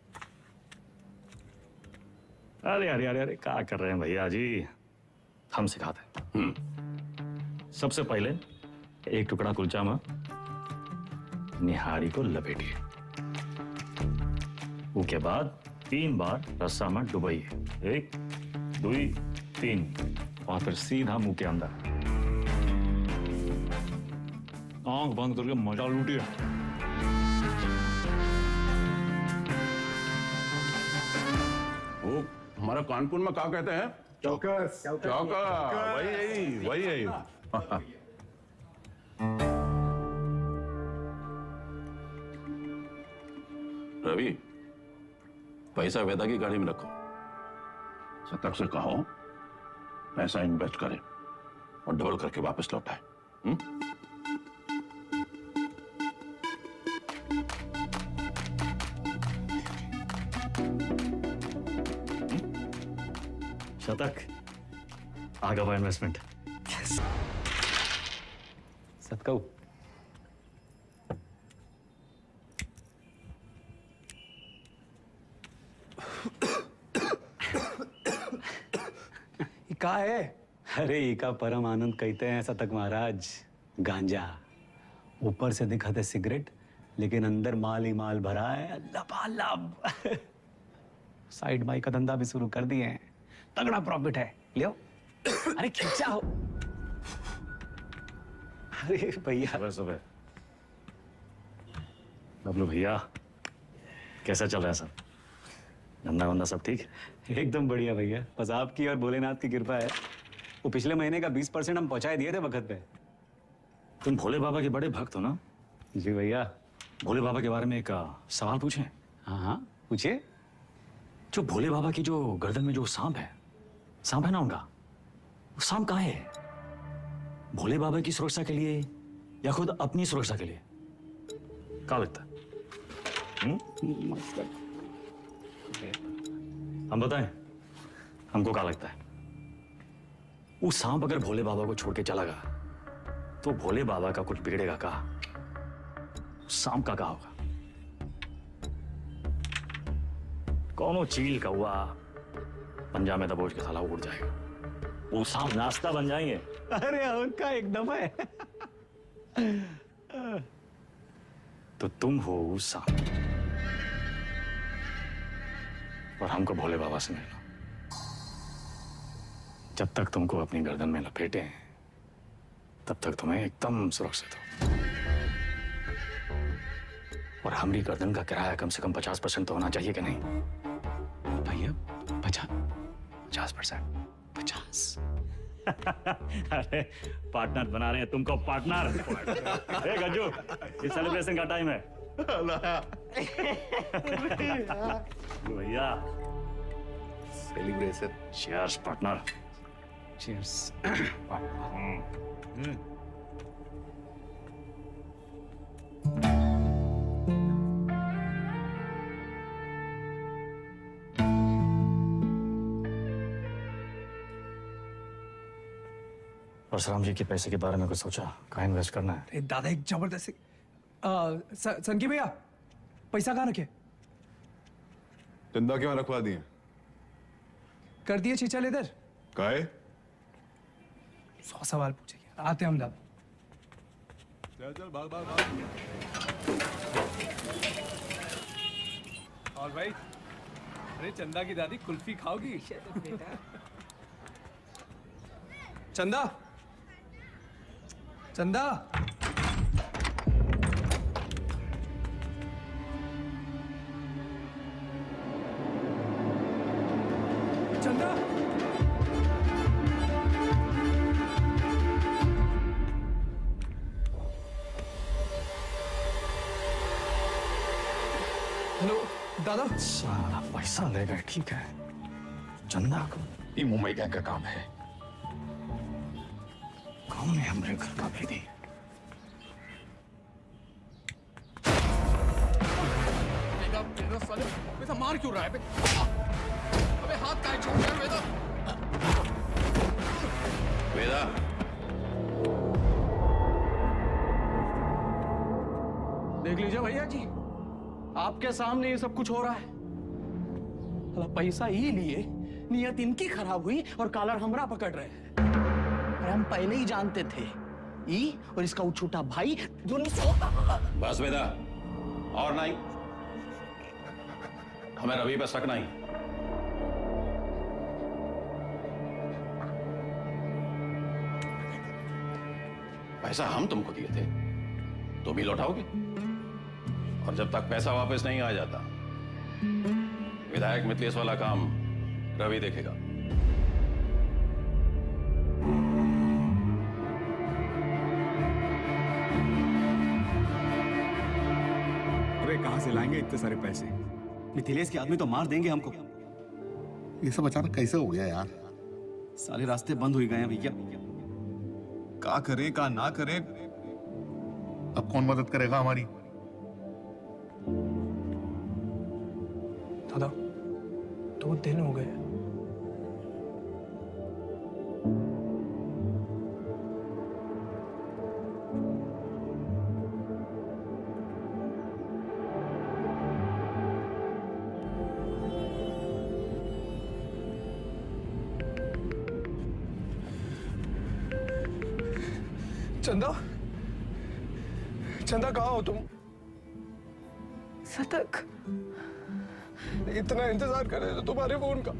अरे अरे अरे अरे क्या कर रहे हैं भैया जी, हम सिखाते हैं। सबसे पहले एक टुकड़ा कुलचा में निहारी को लपेटिए, उसके बाद 3 बार रस्सा में डुबाइए, 1 2 3, और फिर सीधा मुंह के अंदर। आंख बंद करके मजा लूटिए। वो हमारा कानपुर में क्या कहते हैं? चौकस। चौका। वही यही। रवि, पैसा वेदा की गाड़ी में रखो। शतक से कहो पैसा इन्वेस्ट करे और डबल करके वापस लौटाए। शतक आगे हुआ इन्वेस्टमेंट। सतकऊ का है? अरे इका परम आनंद कहते हैं शतक महाराज। गांजा ऊपर से दिखाते सिगरेट, लेकिन अंदर माल ही माल भरा है, लबालब। साइड बाई का धंधा भी शुरू कर दिए हैं, तगड़ा प्रॉफिट है। लियो। अरे खींचा हो। अरे भैया सुबह सुबह बबलू भैया कैसा चल रहा है सब? धंधा वंदा सब ठीक? एकदम बढ़िया भैया, बस आपकी और भोलेनाथ की कृपा है। वो पिछले महीने का 20% हम पहुंचाए दिए थे वक्त पे। तुम भोले बाबा के बड़े भक्त हो ना? जी भैया। भोले बाबा के बारे में एक सवाल पूछें? हाँ हाँ पूछिए। जो भोले बाबा की जो गर्दन में जो सांप है ना उनका, वो सांप कहाँ है? भोले बाबा की सुरक्षा के लिए या खुद अपनी सुरक्षा के लिए? क्या लगता है? हम बताएं हमको क्या लगता है? वो सांप अगर भोले बाबा को छोड़ के चला गया तो भोले बाबा का कुछ बिगड़ेगा का? सांप का होगा? कौनो चील का हुआ पंजा में दबोच के साला उड़ जाएगा, वो सांप नाश्ता बन जाएंगे। अरे उनका एकदम है। तो तुम हो वो सांप और हमको भोले बाबा से मिलना। जब तक तुमको अपनी गर्दन में लपेटे हैं तब तक तुम्हें एकदम सुरक्षित हो। और हमारी गर्दन का किराया कम से कम 50% तो होना चाहिए कि नहीं भैया? 50%? 50? अरे पार्टनर बना रहे हैं तुमको, पार्टनर। ए गज्जू, ये सेलिब्रेशन का टाइम है। भैया celebration. Cheers partner. Cheers. Parshuram ji के पैसे के बारे में कुछ सोचा? कहाँ इन्वेस्ट करना है? अरे दादा एक जबरदस्त संकी भैया पैसा कहाँ रखे? चंदा क्यों रखवा दिए? कर दिए चीचल इधर। काहे? 100 सवाल पूछेंगे, आते हम दादा। चल भाग भाग भाग। और भाई, अरे चंदा की दादी कुल्फी खाओगी? चंदा, चंदा, चंदा। हेलो दादा। सारा पैसा ले गए, ठीक है। चंदा को ये मुंबई का काम है, कौन है हमारे घर का भेदी? ऐसा मार क्यों रहा है? अबे हाथ काहे छोड़ रहा है वेदा? वेदा, देख लीजिए भैया जी, आपके सामने ये सब कुछ हो रहा है। पैसा ही लिए, नियत इनकी खराब हुई और कॉलर हमरा पकड़ रहे हैं। अरे हम पहले ही जानते थे ई और इसका वो छोटा भाई दोनों। बस वेदा, और नहीं, हमें रवि पर शक नहीं। पैसा हम तुमको दिए थे, तुम ही लौटाओगे, और जब तक पैसा वापस नहीं आ जाता विधायक मिथिलेश वाला काम रवि देखेगा। अरे कहां से लाएंगे इतने सारे पैसे? मिथिलेश के आदमी तो मार देंगे हमको। ये सब अचानक कैसे हो गया यार? सारे रास्ते बंद हो गए हैं भैया। का करें का ना करें? अब कौन मदद करेगा हमारी? दादा 2 दिन हो गए। चंदा, चंदा कहाँ हो तुम? सतक, इतना इंतजार कर रहे थे तुम्हारे फोन का।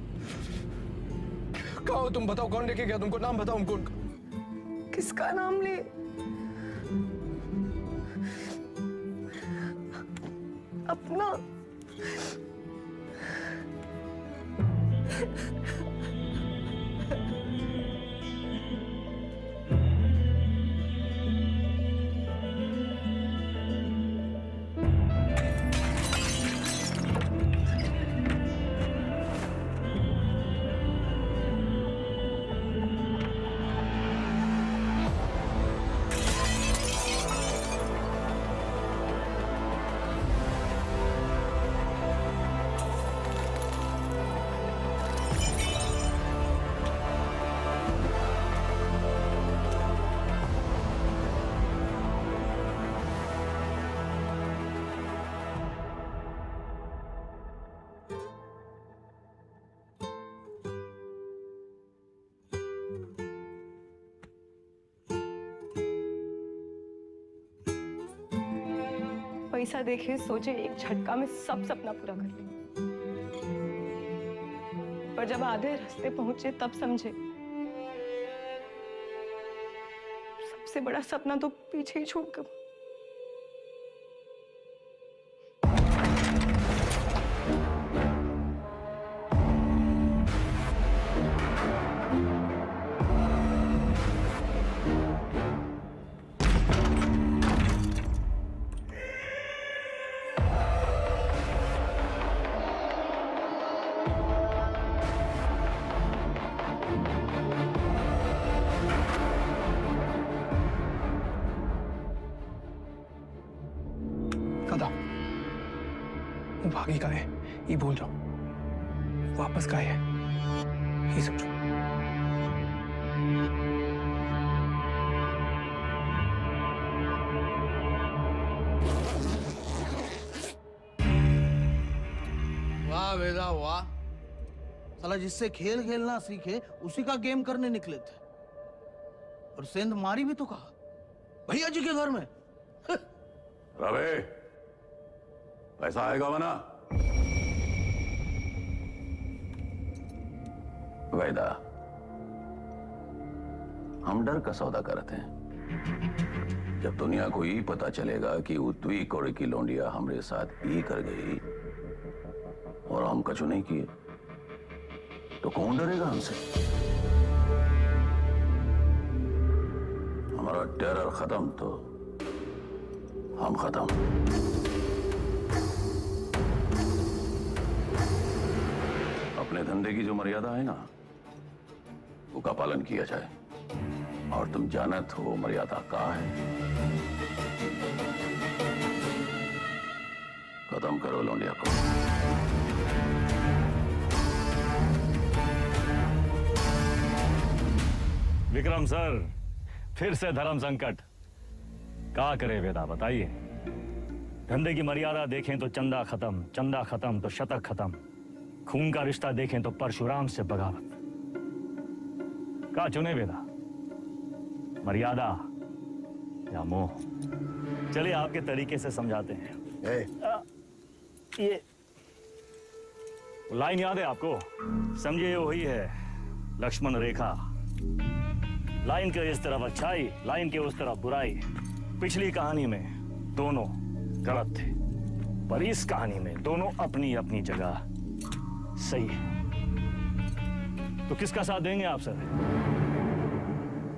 कहाँ हो तुम? बताओ कौन लेके गया तुमको? नाम बताओ हमको उनका। किसका नाम ले? अपना। पैसा देखे सोचे एक झटका में सब सपना पूरा कर ले, पर जब आधे रास्ते पहुंचे तब समझे सबसे बड़ा सपना तो पीछे ही छूट गया। वो भागी का है ये भूल जाओ, वापस का है ये समझो। वाह वेदा वाह, साला जिससे खेल खेलना सीखे उसी का गेम करने निकले थे, और सेंध मारी भी तो कहा भैया जी के घर में। रवे, पैसा आएगा वना? वैदा, हम डर का सौदा करते हैं। जब दुनिया को ये पता चलेगा कि उत्वी कोड़े की लौंडिया हमरे साथ ये कर गई और हम कछु नहीं किए, तो कौन डरेगा हमसे? हमारा टेरर खत्म तो हम खत्म। अपने धंधे की जो मर्यादा है ना, वो का पालन किया जाए, और तुम जानत हो मर्यादा का है। खत्म करो लौंडिया को। विक्रम सर, फिर से धर्म संकट। क्या करे वेदा, बताइए। धंधे की मर्यादा देखें तो चंदा खत्म, चंदा खत्म तो शतक खत्म, खून का रिश्ता देखें तो परशुराम से बगावत। क्या चुने वेदा, मर्यादा या मोह? चलिए आपके तरीके से समझाते हैं। ये लाइन याद है आपको? समझिए वही है लक्ष्मण रेखा। लाइन के इस तरफ अच्छाई, लाइन के उस तरफ बुराई। पिछली कहानी में दोनों गलत थे, पर इस कहानी में दोनों अपनी अपनी जगह सही है। तो किसका साथ देंगे आप सर?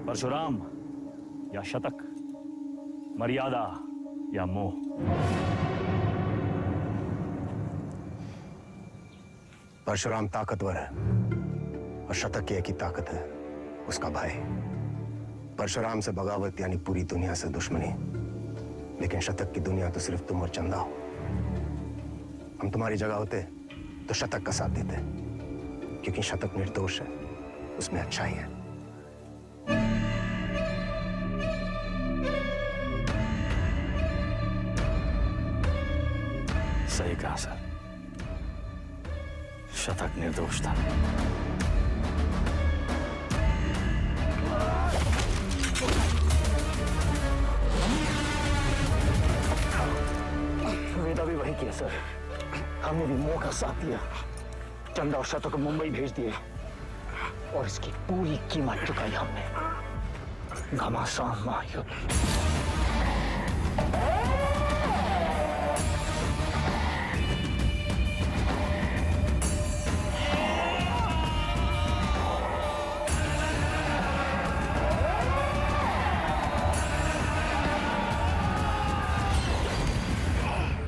परशुराम या शतक, मर्यादा या मोह? परशुराम ताकतवर है और शतक की एक ही ताकत है, उसका भाई। परशुराम से बगावत यानी पूरी दुनिया से दुश्मनी, लेकिन शतक की दुनिया तो सिर्फ तुम और चंदा हो। हम तुम्हारी जगह होते तो शतक का साथ देते, क्योंकि शतक निर्दोष है, उसमें अच्छाई है। सही कहा सर, शतक निर्दोष था। वेदा भी वही किया सर, हमने भी मोह का साथ दिया, चंदा और शतक को मुंबई भेज दिए और इसकी पूरी कीमत चुकाई हमने। घमासान महायुद्ध।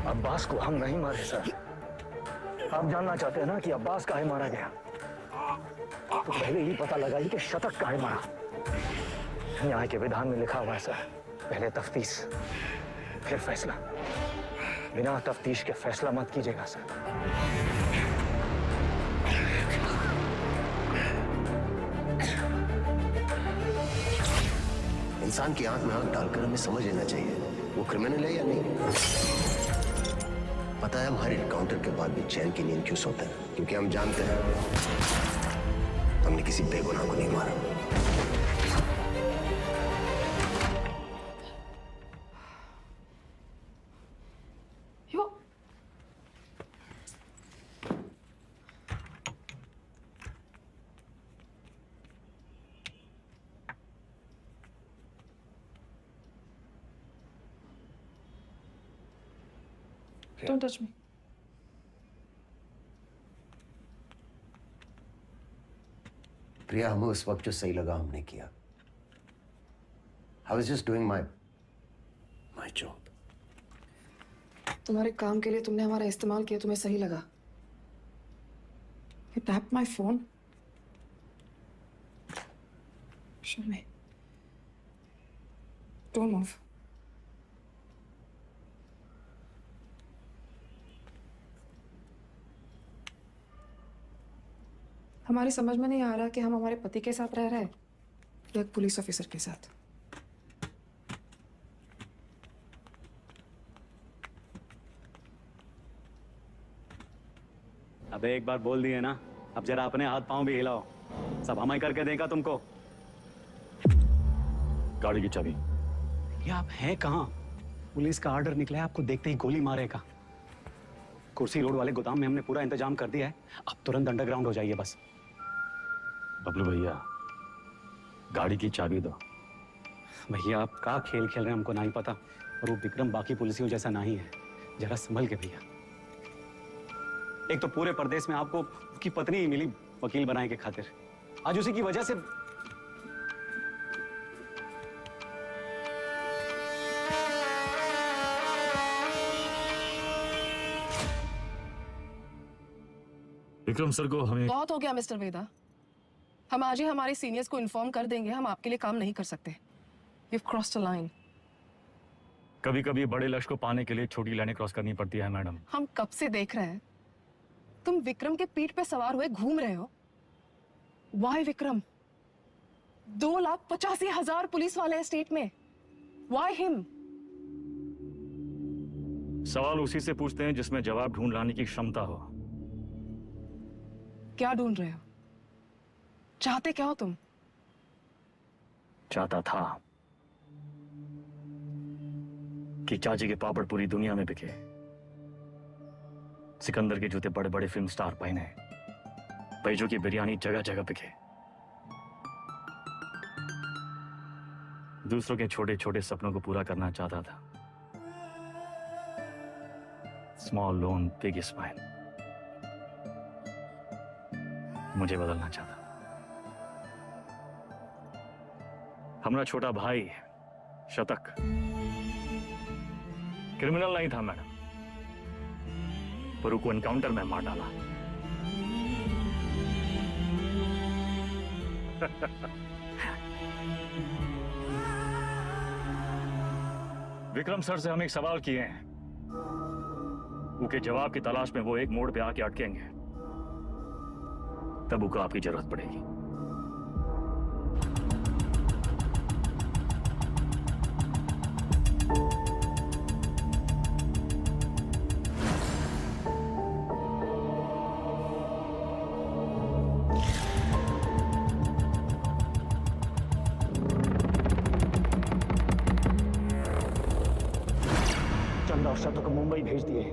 अब्बास को हम नहीं मारे सर। आप जानना चाहते हैं ना कि अब्बास काहे मारा गया? तो पहले ही पता लगाइए कि शतक काहे मारा। न्याय के विधान में लिखा हुआ है सर, पहले तफ्तीश फिर फैसला। बिना तफ्तीश के फैसला मत कीजिएगा सर। इंसान की आंख में आंख डालकर हमें समझ लेना चाहिए वो क्रिमिनल है या नहीं। पता है हम हर एनकाउंटर के बाद भी चैन की नींद क्यों सोते हैं? क्योंकि हम जानते हैं हमने किसी बेगुनाह को नहीं मारा। Don't touch me. प्रिया, हमें उस वक्त जो सही लगा हमने किया। I was just doing my job. तुम्हारे काम के लिए तुमने हमारा इस्तेमाल किया, तुम्हें सही लगा? You tapped my phone. Show me. Don't move. हमारी समझ में नहीं आ रहा कि हम हमारे पति के साथ रह रहे हैं या एक पुलिस ऑफिसर के साथ। अबे एक बार बोल दिए ना, अब जरा अपने हाथ पांव भी हिलाओ, सब हम ही करके देगा तुमको। गाड़ी की चाबी। ये आप हैं कहाँ? पुलिस का ऑर्डर निकला है, आपको देखते ही गोली मारेगा। कुर्सी रोड वाले गोदाम में हमने पूरा इंतजाम कर दिया है, अब तुरंत अंडरग्राउंड हो जाइए बस। बबलू भैया, गाड़ी की चाबी दो। भैया आप क्या खेल खेल रहे हैं हमको नहीं पता, और वो विक्रम बाकी पुलिसियों जैसा नहीं है, जरा संभल के भैया। एक तो पूरे प्रदेश में आपको उसकी पत्नी ही मिली वकील बनाने के खातिर, आज उसी की वजह से। विक्रम सर को हमें बहुत हो गया मिस्टर वेदा, हम आज ही हमारे सीनियर्स को इन्फॉर्म कर देंगे, हम आपके लिए काम नहीं कर सकते। You've crossed a line. कभी कभी बड़े लक्ष्य को पाने के लिए छोटी लाइनें क्रॉस करनी पड़ती है मैडम। हम कब से देख रहे हैं तुम विक्रम के पीठ पे सवार हुए घूम रहे हो। Why विक्रम? 2,85,000 पुलिस वाले हैं स्टेट में। Why him? सवाल उसी से पूछते हैं जिसमें जवाब ढूंढ लाने की क्षमता हो। क्या ढूंढ रहे हो? चाहते क्या हो तुम? चाहता था कि चाची के पापड़ पूरी दुनिया में बिके, सिकंदर के जूते बड़े बड़े फिल्म स्टार पहने, बैजों की बिरयानी जगह जगह बिके, दूसरों के छोटे छोटे सपनों को पूरा करना चाहता था। Small loan big smile. मुझे बदलना चाहता। हमारा छोटा भाई शतक क्रिमिनल नहीं था मैडम, पर उसको एनकाउंटर में मार डाला। विक्रम सर से हम एक सवाल किए हैं, उसके जवाब की तलाश में वो एक मोड़ पे आके अटकेंगे, तब उसको आपकी जरूरत पड़ेगी। चंदा और शतक को मुंबई भेज दिए।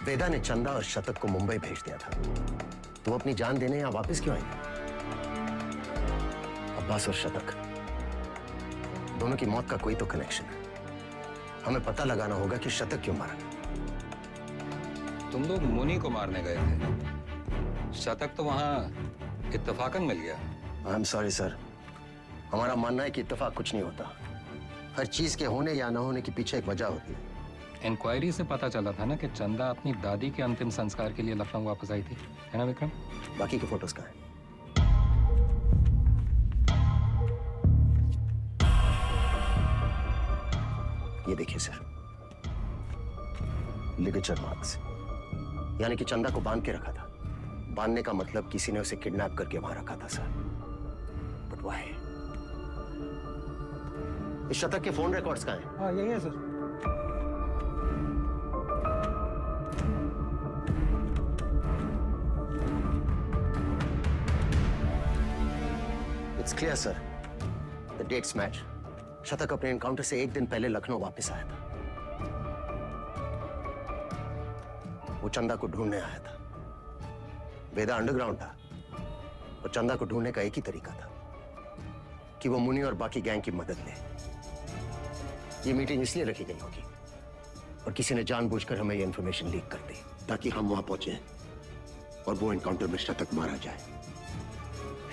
वेदा ने चंदा और शतक को मुंबई भेज दिया था, तो वो अपनी जान देने यहां वापस क्यों आए? अब्बास और शतक दोनों की मौत का कोई तो कनेक्शन है। हमें पता लगाना होगा कि शतक क्यों मारा। तुम लोग मुनि को मारने गए थे, शतक तो वहां इत्तेफाकन मिल गया। आई एम सॉरी सर, हमारा मानना है कि इत्तेफाक कुछ नहीं होता। हर चीज के होने या न होने के पीछे एक वजह होती है। इंक्वायरी से पता चला था ना कि चंदा अपनी दादी के अंतिम संस्कार के लिए लखनऊ वापस आई थी, है ना विक्रम? बाकी के फोटोज कहाँ हैं? ये देखिए सर, लिगेचर मार्क्स, यानी कि चंदा को बांध के रखा था। बांधने का मतलब किसी ने उसे किडनैप करके वहां रखा था सर। But why? इस शतक के फोन रिकॉर्ड्स कहाँ हैं? हाँ यही है sir. It's clear, sir. The dates match. शतक अपने एनकाउंटर से एक दिन पहले लखनऊ वापस आया था। वो चंदा को ढूंढने आया था। वेदा अंडरग्राउंड था और चंदा को ढूंढने का एक ही तरीका था कि वो मुनि और बाकी गैंग की मदद ले। ये मीटिंग इसलिए रखी गई होगी और किसी ने जानबूझकर हमें ये इंफॉर्मेशन लीक कर दी ताकि हम वहां पहुंचे और वो एनकाउंटर में शतक मारा जाए।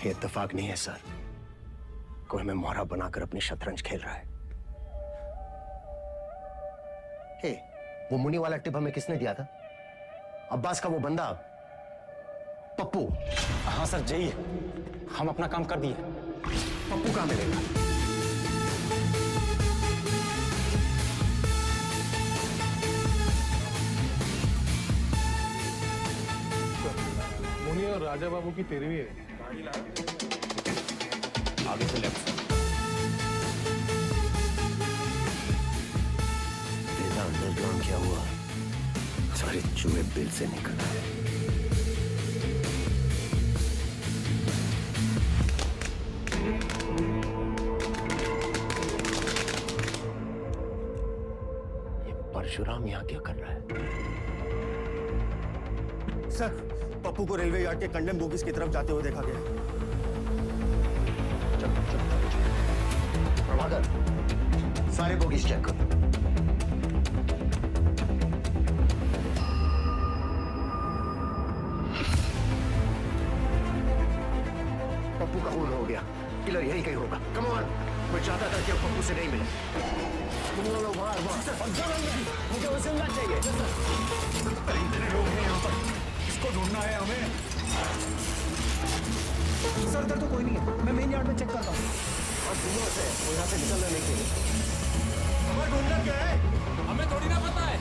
ये इत्तेफाक नहीं है सर, कोई हमें मोहरा बनाकर अपनी शतरंज खेल रहा है। हे, वो मुनि वाला टिप हमें किसने दिया था? अब्बास का वो बंदा पप्पू। हाँ सर, जय, हम अपना काम कर दिए। पप्पू कहाँ मिलेगा? मुनि और राजा बाबू की तेरहवीं है। आगे से लेफ्ट। बेटा अंडरग्राउंड क्या हुआ? सारे चूहे बिल से निकल आए। ये परशुराम यहाँ क्या कर रहा है? सर, पप्पू को रेलवे यार्ड के कंडेम बोगीज की तरफ जाते हुए देखा गया। प्रभाकर, सारे बोगीज चेक करो। पप्पू का खून हो गया, किलर यही कहीं होगा। कम ऑन, मैं चाहता था कि पप्पू से नहीं मिले। तुम लोग मुझे वो जिंदा चाहिए। इतने लोग हैं यहाँ पर, इसको ढूंढना है हमें। सर इधर तो कोई नहीं है, मैं मेन यार्ड में चेक करता हूँ। और सुनो से, वो यहाँ से निकलना नहीं चाहिए। हमें ढूंढना क्या है? हमें थोड़ी ना पता है।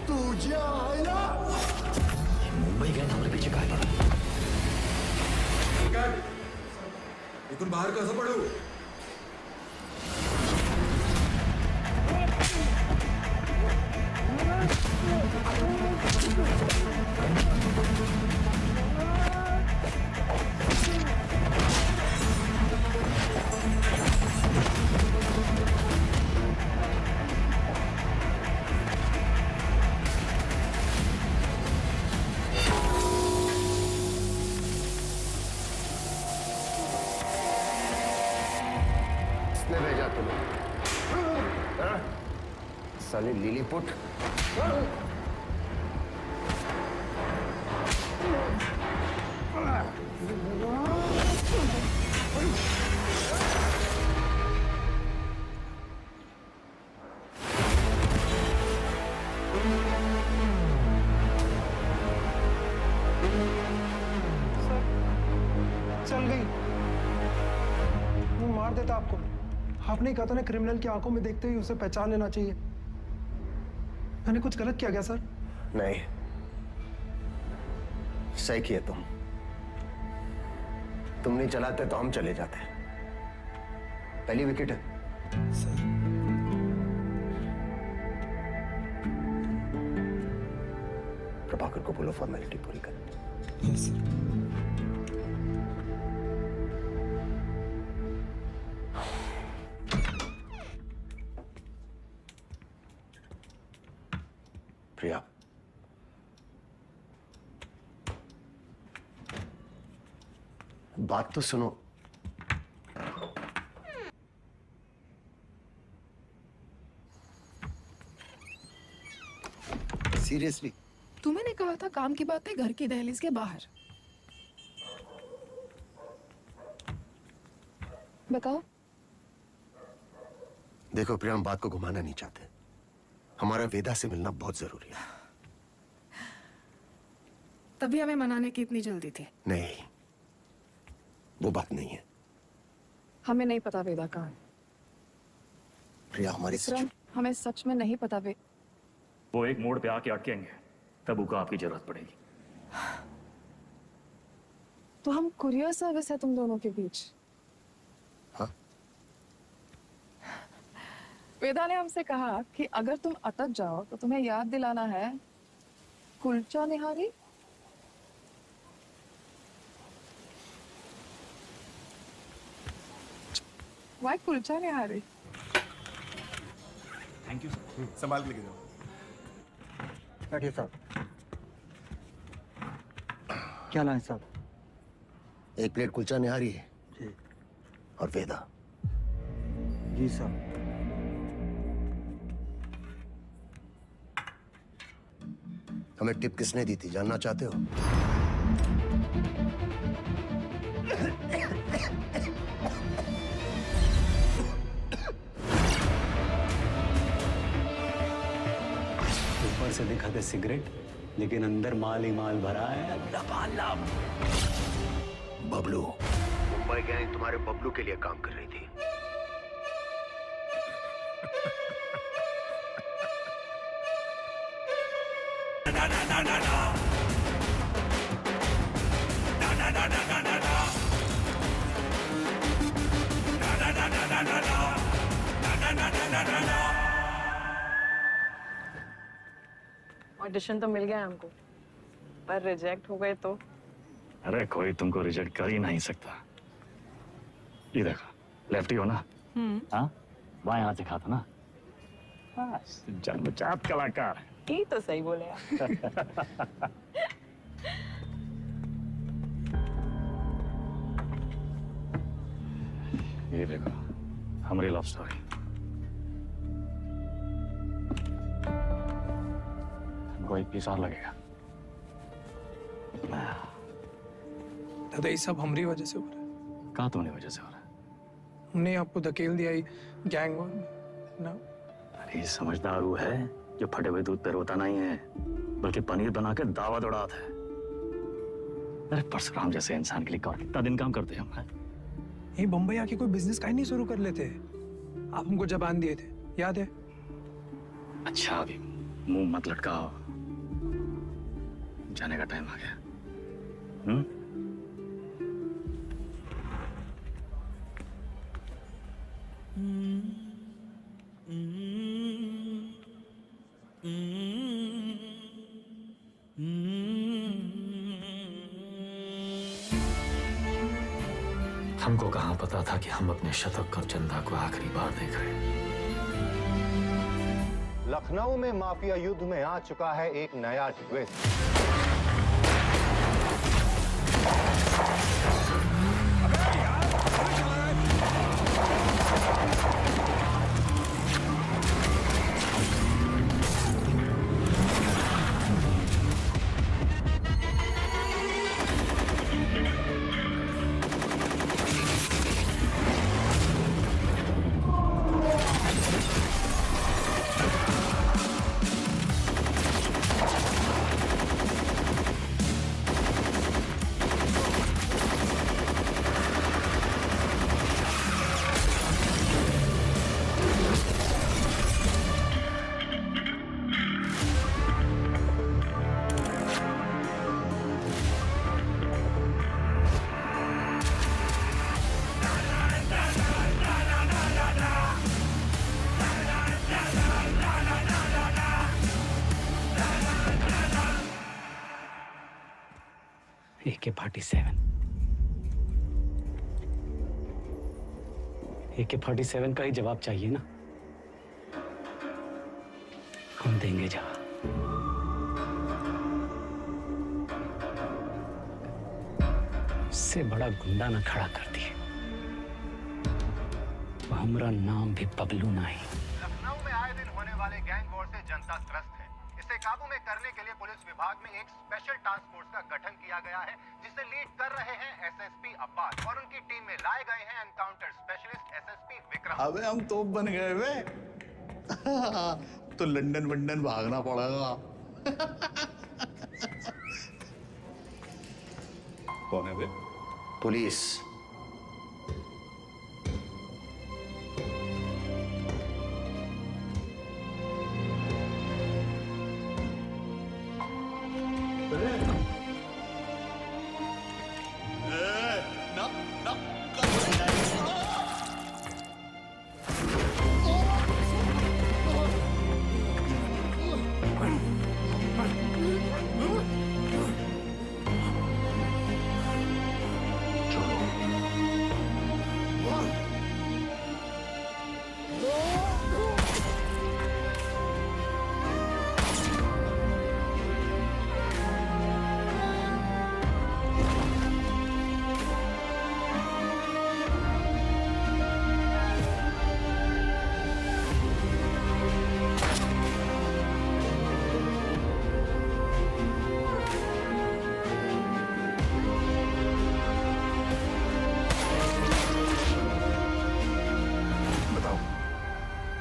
तुझे आया मुंबई गए हमारे पीछे काय पड़ा इथून बाहेर कसं पडू? किसने भेजा तुम्हें? हाँ? साले लिलीपुट। चल गई। वो मार देता आपको। आपने कहा था ना क्रिमिनल की आंखों में देखते ही उसे पहचान लेना चाहिए। मैंने कुछ गलत किया क्या सर? नहीं, सही किए तुम नहीं चलाते तो हम चले जाते। पहली विकेट है। प्रभाकर को बोलो फॉर्मेलिटी पूरी कर। Yes sir. प्रिया, बात तो सुनो। सीरियसली? तुम्हें कहा था काम की बात है घर की दहलीज के बाहर। बताओ। देखो प्रिया, हम बात को घुमाना नहीं चाहते। हमारा वेदा से मिलना बहुत जरूरी है। तभी हमें मनाने की इतनी जल्दी थी। नहीं, वो बात नहीं है। हमें नहीं पता वेदा कहाँ है। प्रिया, हमारी हमें सच में नहीं पता वो एक मोड़ पे आके अटकेंगे, तब उनको आपकी जरूरत पड़ेगी। तो हम कुरियर सर्विस है तुम दोनों के बीच। हाँ? वेदा ने हमसे कहा कि अगर तुम अटक जाओ तो तुम्हें याद दिलाना है kulcha nihari. Why kulcha nihari? Thank you sir. संभाल के लेके जाओ। बैठिए साहब। क्या लाए साहब? एक प्लेट कुलचा निहारी जी। और वेदा। जी साहब। हमें टिप किसने दी थी, जानना चाहते हो? ऊपर से दिखाते सिगरेट, लेकिन अंदर माल ही माल भरा है लबालब। बबलू, मुंबई गैंग तुम्हारे बबलू के लिए काम कर रही थी। ऑडिशन तो मिल गया हमको, पर रिजेक्ट हो गए तो? अरे कोई तुमको रिजेक्ट कर ही नहीं सकता। ये देखो, लेफ्टी हो ना? हाँ, बाएं हाथ दिखा था ना? बस जन्मजात कलाकार। ये तो सही बोले आप। ये देखो, हमारी लव स्टोरी। हमको 1 पीस और लगेगा। दादा ये सब हमारी वजह से हो रहा है। कहाँ तुम्हारी वजह से हो रहा है? हमने आपको धकेल दिया ही गैंग वॉर में ना। अरे समझदार वो है जो फटे हुए दूध पे रोता नहीं है, बल्कि पनीर बना के दावा दौड़ाता है। अरे परशुराम जैसे इंसान के लिए कौन कितना दिन काम करते हैं हम? यही बम्बई आके कोई बिजनेस का ही नहीं शुरू कर लेते। आप हमको जबान दिए थे, याद है? अच्छा अभी मुंह मत लटकाओ, जाने का टाइम आ गया। हमको कहाँ पता था कि हम अपने शतक और चंदा को आखिरी बार देख रहे हैं। लखनऊ में माफिया युद्ध में आ चुका है एक नया ट्विस्ट। AK-47 AK-47 का ही जवाब चाहिए ना, हम देंगे जवाब। इससे बड़ा गुंडा ना खड़ा कर दिए, हमारा नाम भी बबलू नहीं। लखनऊ में आए दिन होने वाले गैंग वॉर से जनता त्रस्त है। इसे काबू में करने के लिए पुलिस विभाग में एक स्पेशल टास्क फोर्स का गठन किया गया है, जिसे लीड कर रहे हैं एसएसपी अब्बास और उनकी टीम में लाए गए हैं एनकाउंटर स्पेशलिस्ट एसएसपी विक्रम। अबे हम तोप बन गए वे। तो लंदन वंदन भागना पड़ेगा। कौन है वे? पुलिस।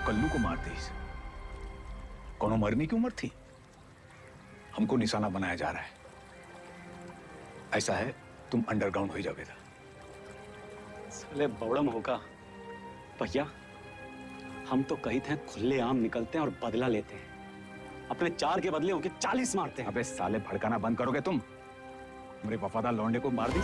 कल्लू को मार दी, कौन मरने की उम्र थी? हमको निशाना बनाया जा रहा है। ऐसा है, तुम अंडरग्राउंड हो जाओगे। साले बौड़म होगा भैया, हम तो कही थे खुले आम निकलते हैं और बदला लेते हैं, अपने 4 के बदले होके 40 मारते हैं। अबे साले भड़काना बंद करोगे तुम? मेरे वफादार लौंडे को मार दी।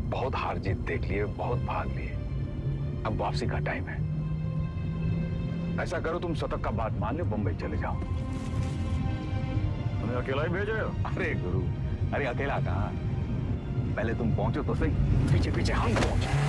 बहुत हार जीत देख लिए, बहुत भाग लिए, अब वापसी का टाइम है। ऐसा करो, तुम शतक का बात मान लो, बंबई चले जाओ। उन्हें अकेला ही भेजे? अरे गुरु, अरे अकेला कहाँ, पहले तुम पहुंचो तो सही। पीछे पीछे हम पहुंचे।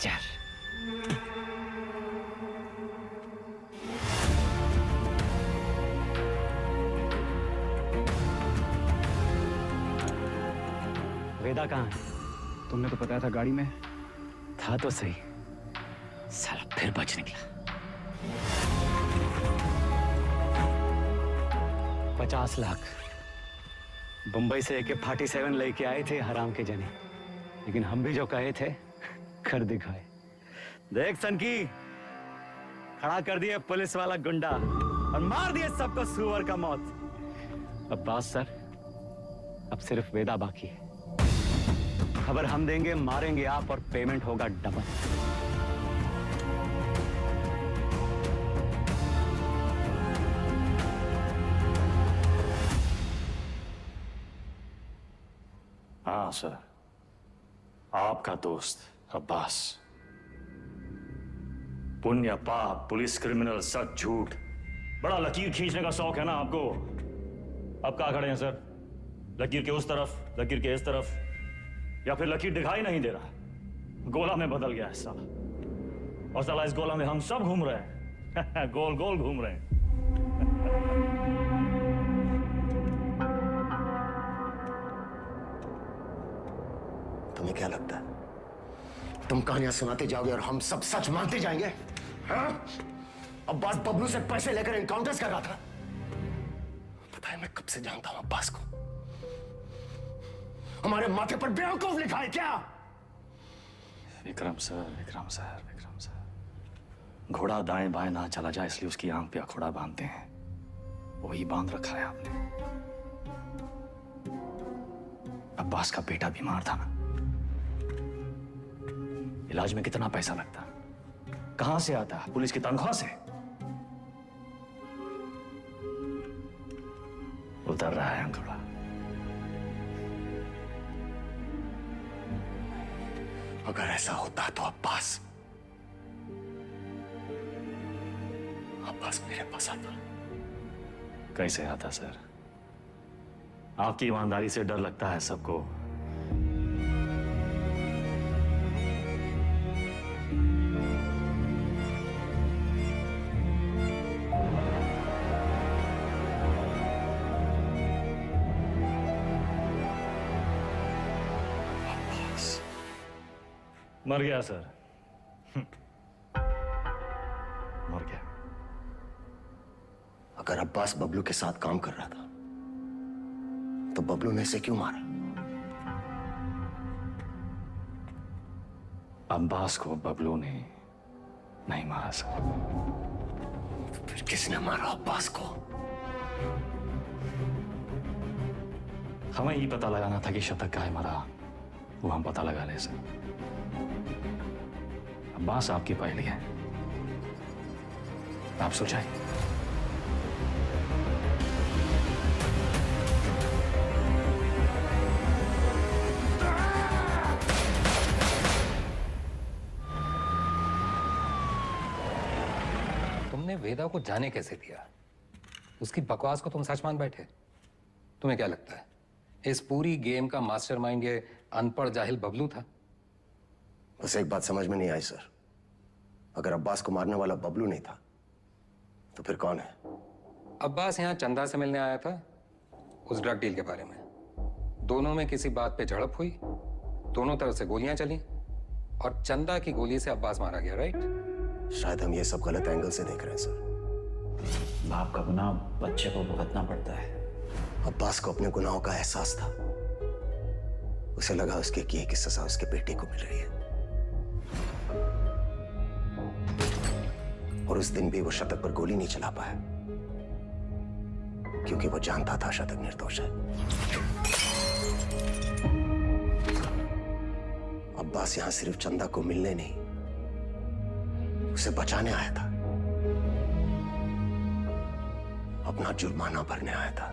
खच्चर। वेदा कहाँ है? तुमने तो बताया था गाड़ी में था तो सही, साला फिर बच निकला। 50 लाख बंबई से AK-47 लेके आए थे हराम के जने, लेकिन हम भी जो कहे थे कर दिखाए। देख सनकी, खड़ा कर दिए पुलिस वाला गुंडा और मार दिए सबको सुअर का मौत। अब्बास सर, अब सिर्फ वेदा बाकी है। खबर हम देंगे, मारेंगे आप और पेमेंट होगा डबल। हाँ सर, आपका दोस्त अब्बास। पुण्य पाप, पुलिस, क्रिमिनल, सच झूठ, बड़ा लकीर खींचने का शौक है ना आपको। अब कहाँ खड़े हैं सर? लकीर के उस तरफ, लकीर के इस तरफ, या फिर लकीर दिखाई नहीं दे रहा, गोला में बदल गया है साला। और साला इस गोला में हम सब घूम रहे हैं गोल गोल घूम रहे हैं। तुम्हें क्या लगता है तुम कहानियां सुनाते जाओगे और हम सब सच मानते जाएंगे? हाँ? अब्बास बबलू से पैसे लेकर एनकाउंटर्स कर रहा था। पता है मैं कब से जानता हूं अब्बास को। हमारे माथे पर बेवकूफ लिखा है क्या? Vikram sir, Vikram sir, Vikram sir, घोड़ा दाएं बाएं ना चला जाए इसलिए उसकी आंख पे अखोड़ा बांधते हैं, वही बांध रखा है आपने। अब्बास का बेटा बीमार था ना, इलाज में कितना पैसा लगता, कहां से आता? पुलिस की तनख्वाह से। उतर रहा है अंगूठा। अगर ऐसा होता तो अब्बास मेरे पास आता। कैसे आता सर? आपकी ईमानदारी से डर लगता है सबको। मर गया सर, मर गया। अगर अब्बास बबलू के साथ काम कर रहा था तो बबलू ने इसे क्यों मारा? अब्बास को बबलू ने नहीं मारा सर। तो फिर किसने मारा अब्बास को? हमें ही पता लगाना था कि शतक काहे मरा, वो हम पता लगा ले सर। अब्बास आपकी पहली है, आप सुलझाइए। तुमने वेदा को जाने कैसे दिया? उसकी बकवास को तुम सच मान बैठे? तुम्हें क्या लगता है इस पूरी गेम का मास्टरमाइंड ये अनपढ़ जाहिल बबलू था? बस एक बात समझ में नहीं आई सर, अगर अब्बास को मारने वाला बबलू नहीं था तो फिर कौन है? अब्बास यहाँ चंदा से मिलने आया था उस ड्रग डील के बारे में। दोनों में किसी बात पे झड़प हुई, दोनों तरफ से गोलियां चली और चंदा की गोली से अब्बास मारा गया, राइट? शायद हम ये सब गलत एंगल से देख रहे हैं सर। बाप का गुनाह बच्चे को भुगतना पड़ता है। अब्बास को अपने गुनाहों का एहसास था। उसे लगा उसके किए की सजा उसके बेटे को मिल रही है, और उस दिन भी वो शतक पर गोली नहीं चला पाया क्योंकि वो जानता था शतक निर्दोष है। अब्बास यहां सिर्फ चंदा को मिलने नहीं, उसे बचाने आया था, अपना जुर्माना भरने आया था।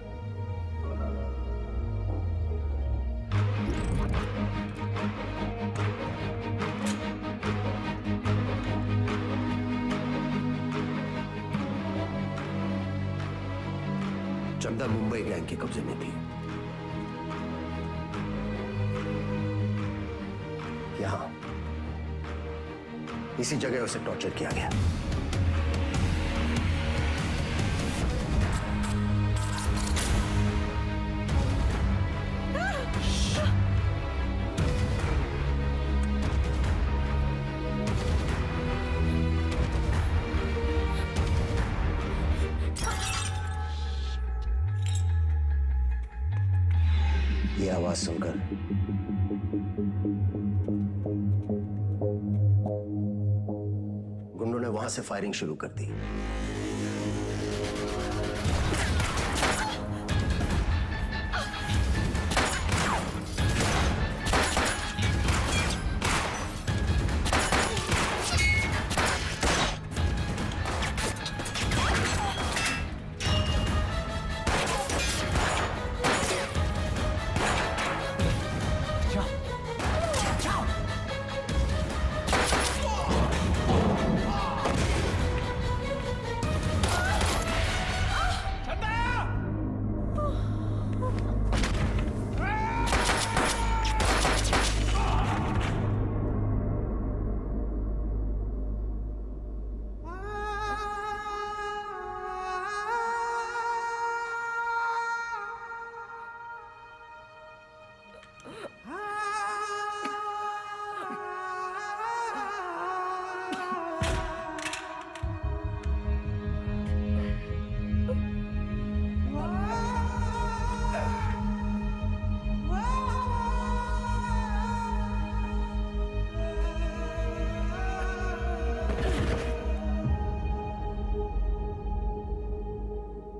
चंदा मुंबई गैंग के कब्जे में थी। इसी जगह उसे टॉर्चर किया गया। ये आवाज सुनकर गुंडों ने वहां से फायरिंग शुरू कर दी।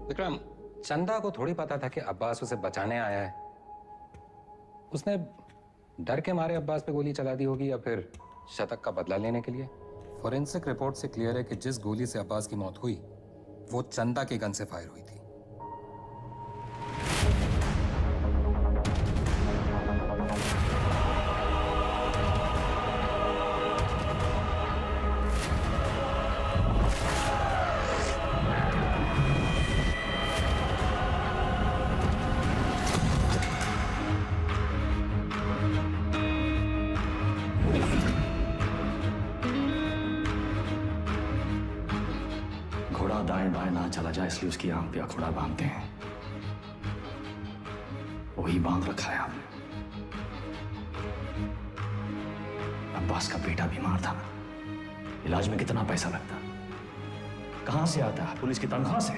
विक्रम, चंदा को थोड़ी पता था कि अब्बास उसे बचाने आया है। उसने डर के मारे अब्बास पे गोली चला दी होगी या फिर शतक का बदला लेने के लिए। फॉरेंसिक रिपोर्ट से क्लियर है कि जिस गोली से अब्बास की मौत हुई वो चंदा के गन से फायर हुई थी। घोड़ा दाएं बाएं ना चला जाए इसलिए उसकी आंख पे अखोड़ा बांधते हैं। वही बांध रखा है आपने। अब्बास का बेटा बीमार था ना, इलाज में कितना पैसा लगता, कहां से आता है? पुलिस की तनख्वाह से।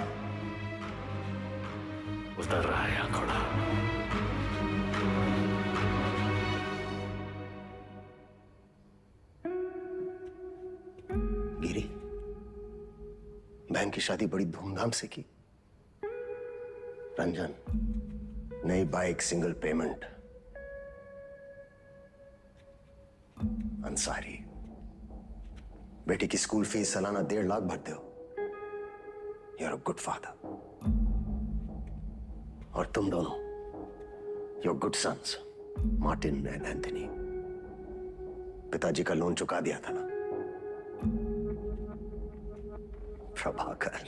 उतर रहा है अखोड़ा। गिरी, बहन की शादी बड़ी धूमधाम से की। रंजन, नई बाइक, सिंगल पेमेंट। अंसारी, बेटी की स्कूल फीस सालाना 1.5 लाख भरते हो। You are a good father. और तुम दोनों, your good sons, Martin and Anthony. पिताजी का लोन चुका दिया था ना। प्रभाकर,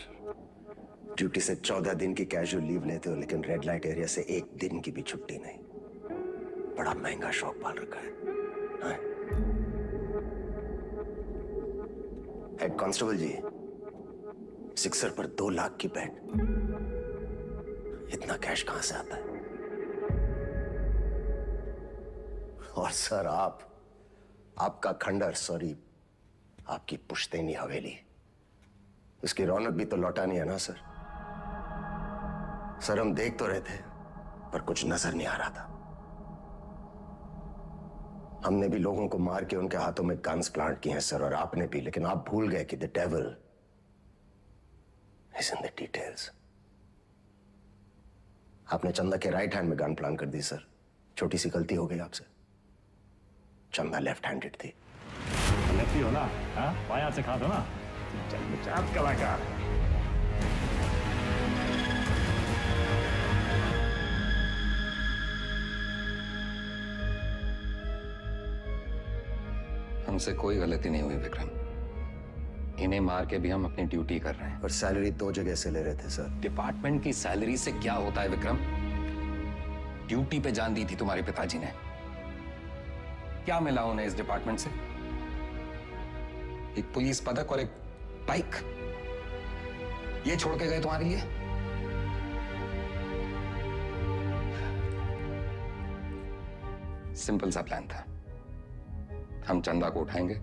ड्यूटी से 14 दिन की कैजुअल लीव लेते हो, लेकिन रेड लाइट एरिया से 1 दिन की भी छुट्टी नहीं। बड़ा महंगा शौक पाल रखा है। हेड कांस्टेबल जी, सिक्सर पर 2 लाख की बेट। इतना कैश कहां से आता है? और सर, आपका खंडर, सॉरी, आपकी पुश्तैनी हवेली, उसकी रौनक भी तो लौटानी है ना सर। सर, हम देख तो रहे थे पर कुछ नजर नहीं आ रहा था। हमने भी लोगों को मार के उनके हाथों में गन्स प्लांट किए हैं सर, और आपने भी, लेकिन आप भूल गए कि the devil is in the details. आपने चंदा के राइट हैंड में गन प्लांट कर दी सर। छोटी सी गलती हो गई आपसे। चंदा लेफ्ट हैंडेड थी। लेफ्टी हो ना? बाएं हाथ से खा दो ना। जन्मजात कलाकार। हमसे कोई गलती नहीं हुई विक्रम। इन्हें मार के भी हम अपनी ड्यूटी कर रहे हैं। और सैलरी 2 जगह से ले रहे थे सर। डिपार्टमेंट की सैलरी से क्या होता है विक्रम? ड्यूटी पे जान दी थी तुम्हारे पिताजी ने। क्या मिला उन्हें इस डिपार्टमेंट से? एक पुलिस पदक और एक बाइक, ये छोड़ के गए तुम्हारे लिए? सिंपल सा प्लान था। हम चंदा को उठाएंगे,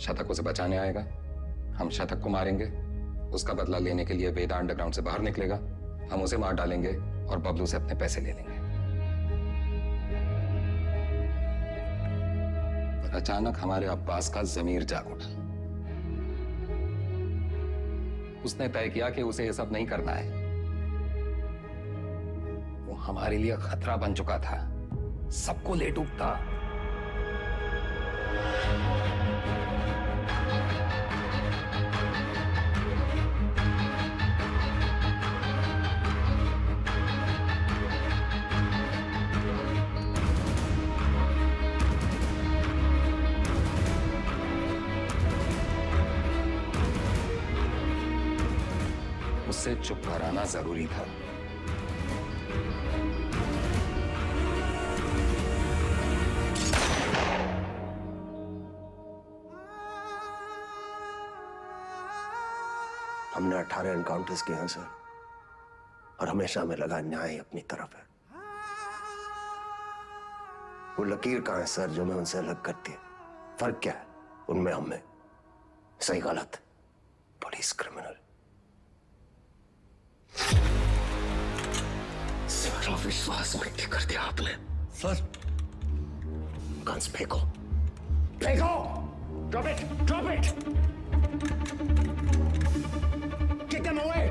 शतक उसे बचाने आएगा, हम शतक को मारेंगे, उसका बदला लेने के लिए वेदा अंडरग्राउंड से बाहर निकलेगा, हम उसे मार डालेंगे और बबलू से अपने पैसे ले लेंगे। पर अचानक हमारे अब्बास का जमीर जाग उठा। उसने तय किया कि उसे यह सब नहीं करना है। वो हमारे लिए खतरा बन चुका था, सबको ले डूबता। उससे चुप कराना जरूरी था। हमने 18 एनकाउंटर्स किए हैं सर, और हमेशा हमें लगा न्याय अपनी तरफ है। वो लकीर कहां है सर जो मैं उनसे अलग करती है? फर्क क्या है उनमें हमें? सही गलत, पुलिस क्रिमिनल। सारा विश्वास मिट्टी कर दिया आपने सर। गन्स फेंको, फेंको! Drop it, drop it! Kick them away!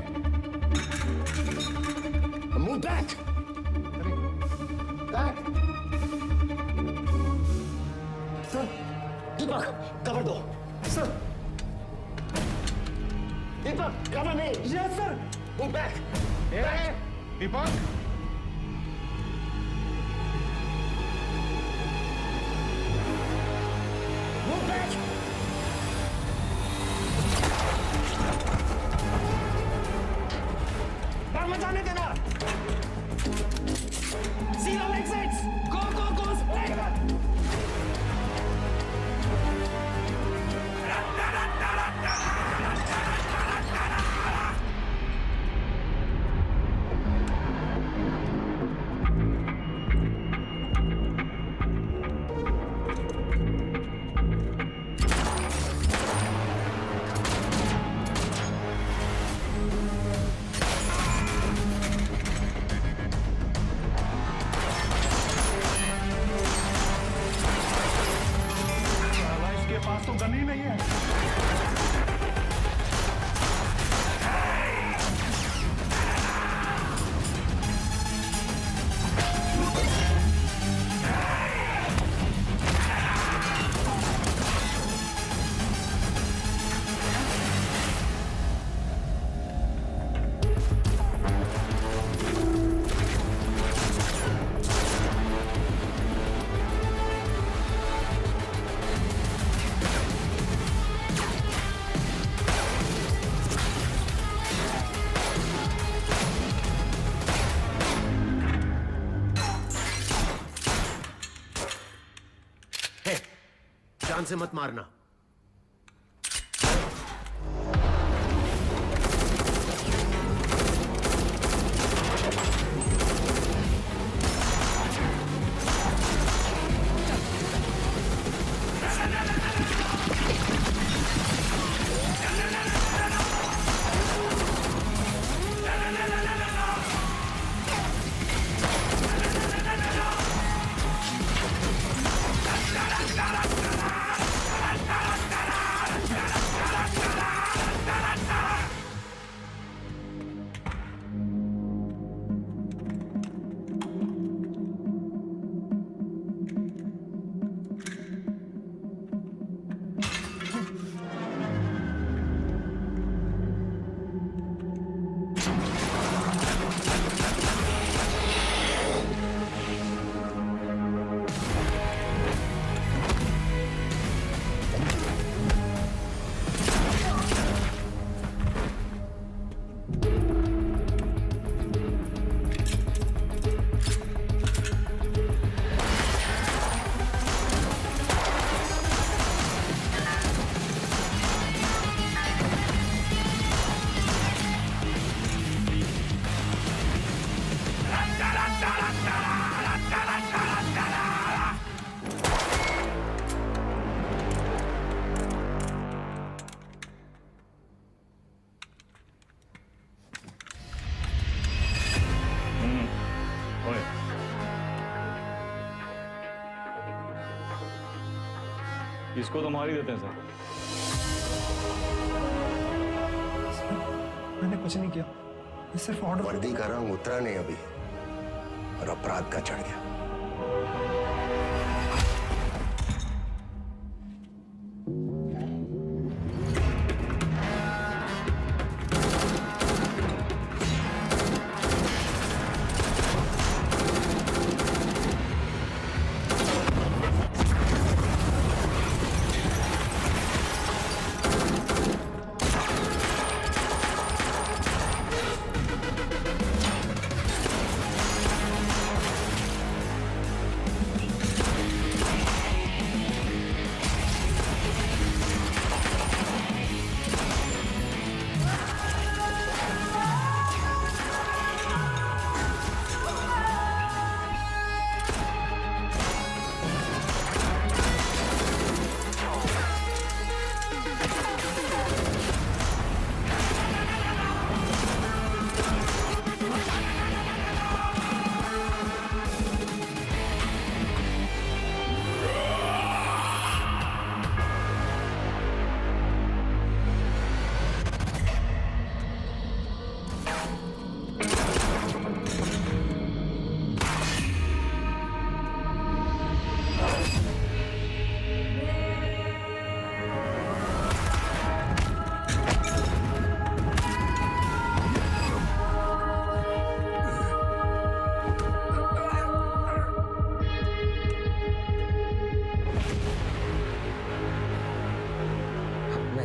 Move back! Back! Sir, Deepak, cover दो. Sir! Deepak, cover me! Yes, sir! Move back! Back! Deepak! Move back! मत जाने देना। Seal all exits. Go, go, go, spray! जान से मत मारना। इसको तो मार ही देते हैं सर। मैंने कुछ नहीं किया, मैं सिर्फ ऑर्डर। वर्दी का रंग उतरा नहीं अभी और अपराध का चढ़ गया।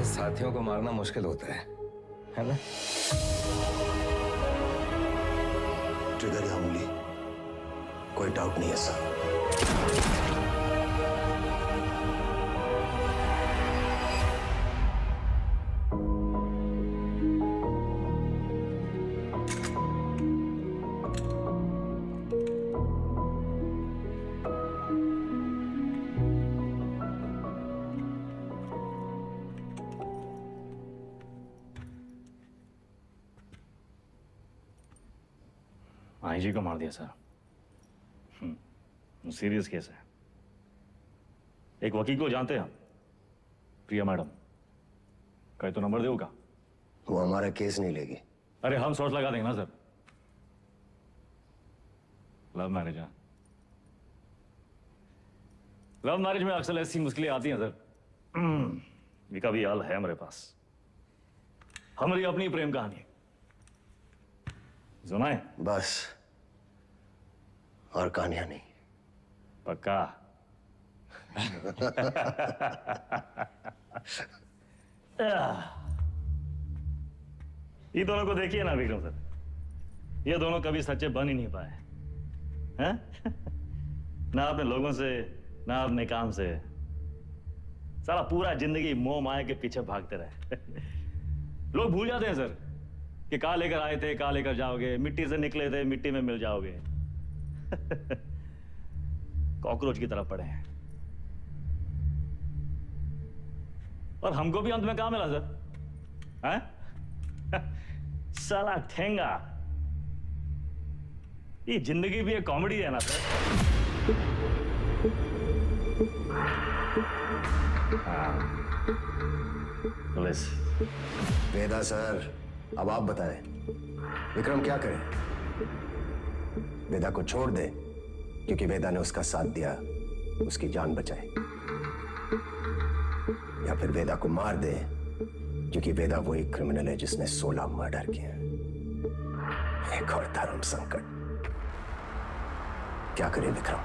साथियों को मारना मुश्किल होता है ना? ट्रिगर या उंगली, कोई डाउट नहीं है सर। आईजी को मार दिया सर। सीरियस केस है। एक वकील को जानते हैं हम, प्रिया मैडम। कहे तो नंबर दे का। वो हमारा केस नहीं लेगी। अरे हम सोच लगा देंगे ना सर। लव मैरिज है। लव मैरिज में अक्सर ऐसी मुश्किलें आती हैं सर। इसका भी हाल है हमारे पास। हमारी अपनी प्रेम कहानी सुनाए बस, और कहानियां नहीं। पक्का? ये दोनों को देखिए ना विक्रम सर, ये दोनों कभी सच्चे बन ही नहीं पाए हैं? ना अपने लोगों से, ना अपने काम से। सारा पूरा जिंदगी मोह माया के पीछे भागते रहे। लोग भूल जाते हैं सर कि कहां लेकर आए थे, कहां लेकर जाओगे। मिट्टी से निकले थे, मिट्टी में मिल जाओगे। कॉकरोच की तरफ पड़े हैं। और हमको भी अंत में कहां मिला सर? हैं? साला ठेंगा। ये जिंदगी भी एक कॉमेडी है ना सर। पुलिस। वेदा सर, अब आप बताएं, विक्रम क्या करे? वेदा को छोड़ दे क्योंकि वेदा ने उसका साथ दिया, उसकी जान बचाई, या फिर वेदा को मार दे क्योंकि वेदा वही क्रिमिनल है जिसने 16 मर्डर किए। एक और धर्म संकट। क्या करे विक्रम?